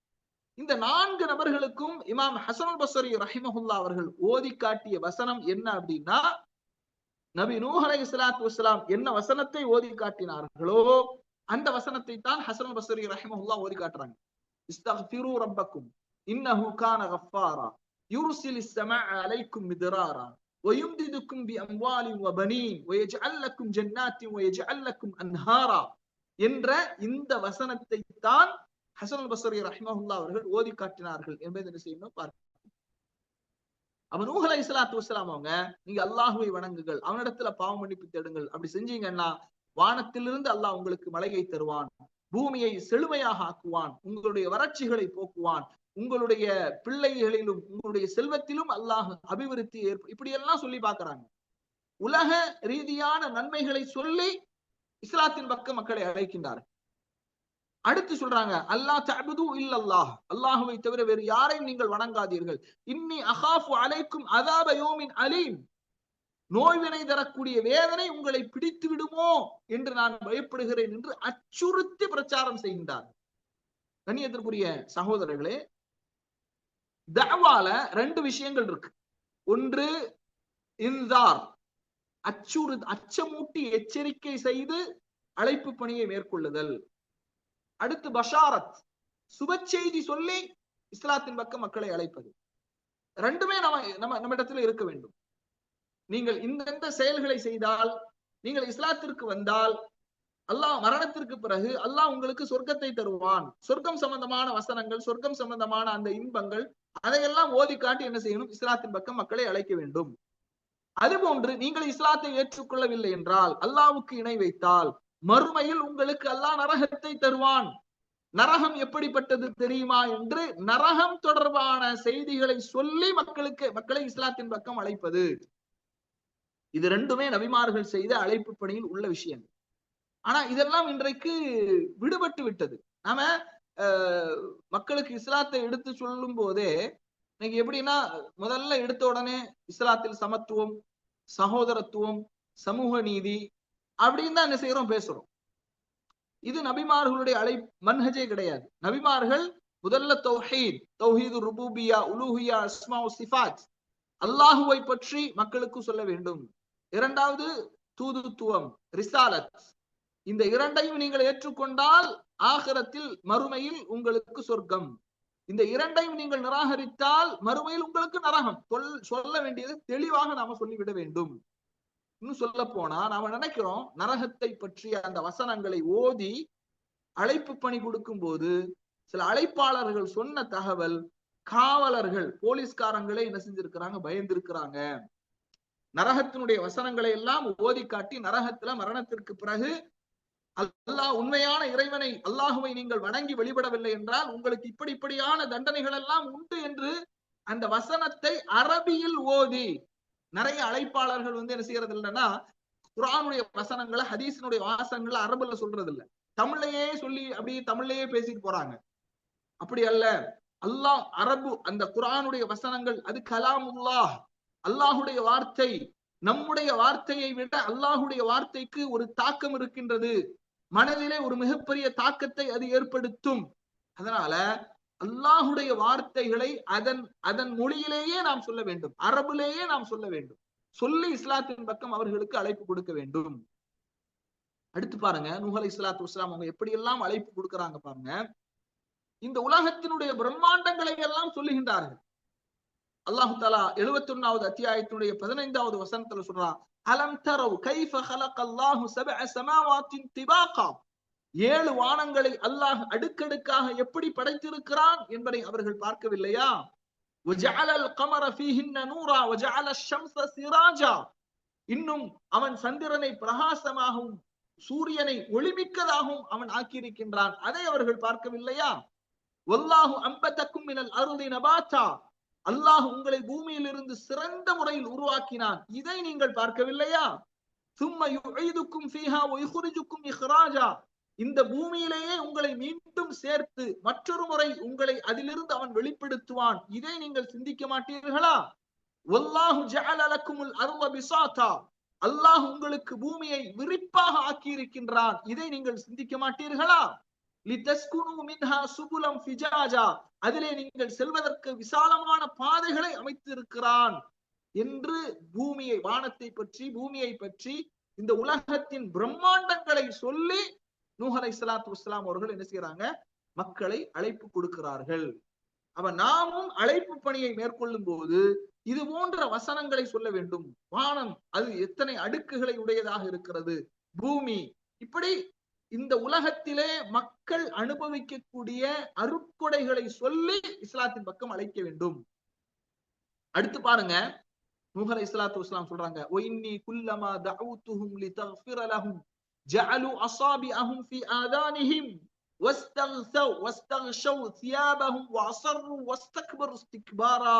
இந்த 4 நபர்களுக்கும் இமாம் ஹசன் அல் பஸ்ரி ரஹிமஹுல்லாஹ் அவர்கள் ஓதி காட்டிய வசனம் என்ன அப்படின்னா, நபி நூஹ் அலைஹிஸ்ஸலாத்து வஸ்ஸலாம் என்ன வசனத்தை ஓதி காட்டினார்களோ அந்த வசனத்தை தான் ஹசன் அல் பஸ்ரி ரஹிமஹுல்லாஹ் ஓதி காட்டுறாங்க. இஸ்தக்ஃபிரு ரப்பக்கும் இன்னஹு கான கஃபாரா யுர்சிலிஸ் ஸமாஅ அலைக்கும் மித்ராரா வயும்திதுக்கும் பிஅம்வாலின் வபனீன் வயஜ்அல் லக்கும் ஜன்னாத்தின் வயஜ்அல் லக்கும் அன்ஹாரா என்ற இந்த வசனத்தை தான் ஹசன் அல் பஸ்ரி ரஹிமஹுல்லாஹ் அவர்கள் ஓதி காட்டினார்கள் என்பதை என்ன செய்யணும் பார்க்க. அப்ப நூஹ் அலைஹிஸ்ஸலாத்து வஸ்ஸலாம் அவங்க, நீங்க அல்லாஹ்வை வணங்குங்கள், அவனிடத்துல பாவ மன்னிப்பு தேடுங்கள், அப்படி செஞ்சீங்கன்னா வானத்திலிருந்து அல்லாஹ் உங்களுக்கு மழையை தருவான், பூமியை செழுமையாக ஆக்குவான், உங்களுடைய வறட்சிகளை போக்குவான், உங்களுடைய பிள்ளைகளிலும் உங்களுடைய செல்வத்திலும் அல்லாஹ் அபிவிருத்தி இப்படி எல்லாம் சொல்லி பார்க்கிறாங்க. உலக ரீதியான நன்மைகளை சொல்லி இஸ்லாத்தின் பக்கம் மக்களை அழைக்கின்றார்கள். அடுத்து சொல்றாங்க, அல்லாஹ் தஅபுது இல்லல்லாஹ், அல்லாஹ்வை தவிர வேறு யாரையும் நீங்கள் வணங்காதீர்கள். இன்னி அகாஃபு அலைக்கும் அஸாப யௌமின் அலீம், நோய்வினை தரக்கூடிய வேதனை உங்களை பிடித்து விடுமோ என்று நான் பயப்படுகிறேன் என்று அச்சுறுத்தி பிரச்சாரம் செய்கின்றார். கண்ணியத்திற்குரிய சகோதரர்களே, தஅவால 2 விஷயங்கள் இருக்கு. ஒன்று இன்சார், அச்சமூட்டி எச்சரிக்கை செய்து அழைப்பு பணியை மேற்கொள்ளுதல். அடுத்து பஷாரத், சுப செய்தி சொல்லி இஸ்லாத்தின் பக்கம் மக்களை அழைப்பது. 2மே நம்ம இடத்துல இருக்க வேண்டும். நீங்கள் இந்த செயல்களை செய்தால், நீங்கள் இஸ்லாத்திற்கு வந்தால் அல்லாஹ் மரணத்திற்கு பிறகு அல்லாஹ் உங்களுக்கு சொர்க்கத்தை தருவான். சொர்க்கம் சம்பந்தமான வசனங்கள், சொர்க்கம் சம்பந்தமான அந்த இன்பங்கள், அதையெல்லாம் ஓதி காட்டி என்ன செய்யணும், இஸ்லாத்தின் பக்கம் மக்களை அழைக்க வேண்டும். அதுபோன்று நீங்கள் இஸ்லாத்தை ஏற்றுக்கொள்ளவில்லை என்றால், அல்லாஹ்வுக்கு இணை வைத்தால் மறுமையில் உங்களுக்கு அல்லாஹ் நரகத்தை தருவான். நரகம் எப்படிப்பட்டது தெரியுமா என்று நரகம் தொடர்பான செய்திகளை சொல்லி மக்களை இஸ்லாத்தின் பக்கம் அழைப்பது. இது ரெண்டுமே நபிமார்கள் செய்த அழைப்பு பணியில் உள்ள விஷயங்கள். ஆனா இதெல்லாம் இன்றைக்கு விடுபட்டு விட்டது. நாம மக்களுக்கு இஸ்லாத்தை எடுத்து சொல்லும் போதே இன்னைக்கு எப்படின்னா, முதல்ல எடுத்த உடனே இஸ்லாத்தில் சமத்துவம், சகோதரத்துவம், சமூக நீதி அப்படின்னு தான் என்ன செய்யறோம், பேசுறோம். இது நபிமார்களுடைய மன்ஹஜே கிடையாது. நபிமார்கள் முதல்ல தௌஹீது ருபூபியா, உலூஹியா, அஸ்மா சிஃபாத், அல்லாஹுவை பற்றி மக்களுக்கு சொல்ல வேண்டும். இரண்டாவது தூதுத்துவம், ரிசாலத். இந்த இரண்டையும் நீங்கள் ஏற்றுக்கொண்டால் ஆகிரத்தில் மறுமையில் உங்களுக்கு சொர்க்கம். இந்த இரண்டையும் நீங்கள் நிராகரித்தால் மறுமையில் உங்களுக்கு நரகம். சொல்ல வேண்டியது தெளிவாக நாம சொல்லிவிட வேண்டும். இன்னும் சொல்ல போனா நாம நினைக்கிறோம் நரகத்தை பற்றிய அந்த வசனங்களை ஓதி அழைப்பு பணி கொடுக்கும் போது சில அழைப்பாளர்கள் சொன்ன தகவல் காவலர்கள், போலீஸ்காரங்களே என்ன செஞ்சிருக்கிறாங்க, பயந்திருக்கிறாங்க. நரகத்தினுடைய வசனங்களை எல்லாம் ஓதி காட்டி நரகத்துல மரணத்திற்கு பிறகு அல்லாஹ் உண்மையான இறைவனை அல்லாஹுவை நீங்கள் வணங்கி வழிபடவில்லை என்றால் உங்களுக்கு இப்படியான தண்டனைகள் எல்லாம் உண்டு என்று அந்த வசனத்தை அரபியில் ஓதி நிறைய அழைப்பாளர்கள் என்ன செய்யறது இல்லைன்னா, குர்ஆனுடைய வசனங்களை, ஹதீஸினுடைய வாசகங்களை அரபுல சொல்றது இல்லை, தமிழ்லையே சொல்லி அப்படியே தமிழ்லையே பேசிட்டு போறாங்க. அப்படி அல்ல. அல்லாஹ் அரபு, அந்த குர்ஆனுடைய வசனங்கள் அது கலாமுல்லாஹ், அல்லாஹுடைய வார்த்தை. நம்முடைய வார்த்தையை விட அல்லாஹுடைய வார்த்தைக்கு ஒரு தாக்கம் இருக்கின்றது. மனதிலே ஒரு மிகப்பெரிய தாக்கத்தை அது ஏற்படுத்தும். அதனால அல்லாஹுடைய வார்த்தைகளை அதன் மொழியிலேயே நாம் சொல்ல வேண்டும், அரபுலேயே நாம் சொல்ல வேண்டும். சொல்லி இஸ்லாத்தின் பக்கம் அவர்களுக்கு அழைப்பு கொடுக்க வேண்டும். அடுத்து பாருங்க, நூஹ் அலைஹிஸ்ஸலாத்து வஸ்ஸலாம் அவங்க எப்படியெல்லாம் அழைப்பு கொடுக்கறாங்க பாருங்க. இந்த உலகத்தினுடைய பிரம்மாண்டங்களை எல்லாம் சொல்லுகின்றார்கள். அல்லாஹு தஆலா 71வது அத்தியாயத்தினுடைய 15வது வசனத்துல சொல்றான், அலம் தரவு கைஃப ஹலகல்லாஹு சபஅ ஸமாவாத்தின் திபாகா. 7 வானங்களை அல்லாஹ் அடுக்கடுக்காக எப்படி படைத்திருக்கிறான் என்பதை அவர்கள் பார்க்கவில்லையா? வஜஅலல் கமர ஃபீஹின்ன நூரா வஜஅல ஷம்ஸ சிராஜா. இன்னும் அவன் சந்திரனை பிரகாசமாகவும் சூரியனை ஒளிமிக்கதாகவும் அவன் ஆக்கியிருக்கின்றான். அதை அவர்கள் பார்க்கவில்லையா? வல்லாஹு அம்பதக்கும் மினல் அர்தி நபாதா. அல்லாஹ் உங்களை பூமியில் இருந்து சிறந்த முறையில் உருவாக்கினான். இதை நீங்கள் பார்க்கவில்லையா? சும்ம யுஈதுக்கும் ஃபீஹா வ யுக்ரிஜுக்கும் இக்ராஜா. இந்த பூமியிலேயே உங்களை மீண்டும் சேர்த்து மற்றொரு முறை உங்களை அதிலிருந்து அவன் வெளிப்படுத்துவான். இதை நீங்கள் சிந்திக்க மாட்டீர்களா? வல்லாஹு ஜஅல லக்குமுல் அர்த பிசாதா. அல்லாஹ் உங்களுக்கு பூமியை விரிப்பாக ஆக்கி இருக்கின்றான். இதை நீங்கள் சிந்திக்க மாட்டீர்களா? லிதஸ்குனு மின்ஹா சுபுலம் ஃபிஜாஜா. அதிலே நீங்கள் செல்வதற்கு விசாலமான பாதைகளை அமைத்திருக்கிறான் என்று பூமியை, வானத்தை பற்றி, பூமியை பற்றி, இந்த உலகத்தின் பிரம்மாண்டங்களை சொல்லி நூஹ் அலைஹிஸ்ஸலாத்து வஸ்ஸலாம் அவர்கள் என்ன செய்யறாங்க, மக்களை அழைப்பு கொடுக்கிறார்கள். நாமும் அழைப்பு பணியை மேற்கொள்ளும் போது இது போன்ற வசனங்களை சொல்ல வேண்டும். வானம் அது எத்தனை அடுக்குகளை உடையதாக இருக்கிறது, பூமி இப்படி இந்த உலகத்திலே மக்கள் அனுபவிக்கக்கூடிய அருட்கொடைகளை சொல்லி இஸ்லாத்தின் பக்கம் அழைக்க வேண்டும். அடுத்து பாருங்க, நூஹ் அலைஹிஸ்ஸலாத்து வஸ்ஸலாம் சொல்றாங்க, ஒயின்னி குல்லமா தஅவுதுஹும் லிதக்ஃபிர லஹும் ஜஅலு அஸாபிஅஹும் ஃபீ ஆதானிஹிம் வஸ்தக்ஷவ் தியாபஹும் வஅஸர்ரு வஸ்தக்பரு இஸ்திக்பாரா.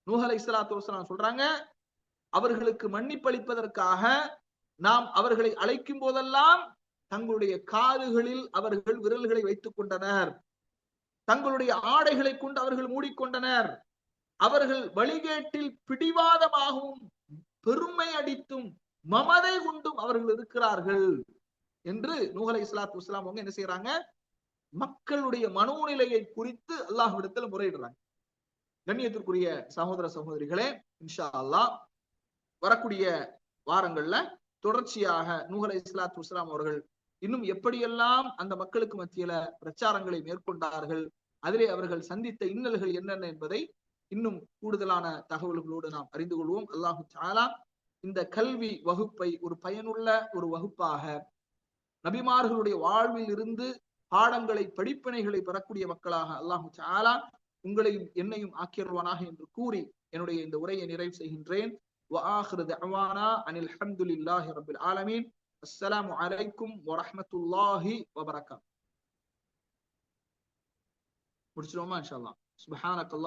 நூஹ் அலைஹிஸ்ஸலாத்து வஸ்ஸலாம் சொல்றாங்க, அவர்களுக்கு மன்னிப்பளிப்பதற்காக நாம் அவர்களை அழைக்கும் போதெல்லாம் தங்களுடைய காதுகளில் அவர்கள் விரல்களை வைத்துக் கொண்டனர், தங்களுடைய ஆடைகளை கொண்டு அவர்கள் மூடிக்கொண்டனர், அவர்கள் வழிகேட்டில் பிடிவாதமாகவும் பெருமை அடித்தும் மமதை கொண்டும் அவர்கள் இருக்கிறார்கள் என்று நூஹ் அலைஹிஸ்ஸலாத்து வஸ்ஸலாம் அவங்க என்ன செய்யறாங்க, மக்களுடைய மனோநிலையை குறித்து அல்லாஹ்விடத்தில் முறையிடுறாங்க. கண்ணியத்திற்குரிய சகோதர சகோதரிகளே, இன்ஷா அல்லாஹ் வரக்கூடிய வாரங்கள்ல தொடர்ச்சியாக நூஹ் அலைஹிஸ்ஸலாத்து வஸ்ஸலாம் அவர்கள் இன்னும் எப்படியெல்லாம் அந்த மக்களுக்கு மத்தியில பிரச்சாரங்களை மேற்கொண்டார்கள், அதிலே அவர்கள் சந்தித்த இன்னல்கள் என்னென்ன என்பதை இன்னும் கூடுதலான தகவல்களோடு நாம் அறிந்து கொள்வோம். அல்லாஹு தஆலா இந்த கல்வி வகுப்பை ஒரு பயனுள்ள ஒரு வகுப்பாக, நபிமார்களுடைய வாழ்வில் இருந்து பாடங்களை, படிப்பினைகளை பெறக்கூடிய மக்களாக அல்லாஹு தஆலா உங்களையும் என்னையும் ஆக்கியருவானாக என்று கூறி என்னுடைய இந்த உரையை நிறைவு செய்கின்றேன். وآخر دعوانا أن الحمد لله رب العالمين. السلام عليكم ورحمة الله وبركاته. முடிச்சிருவோமா இன்ஷா அல்லாஹ். சுப்ஹானக்கல்லாஹ்.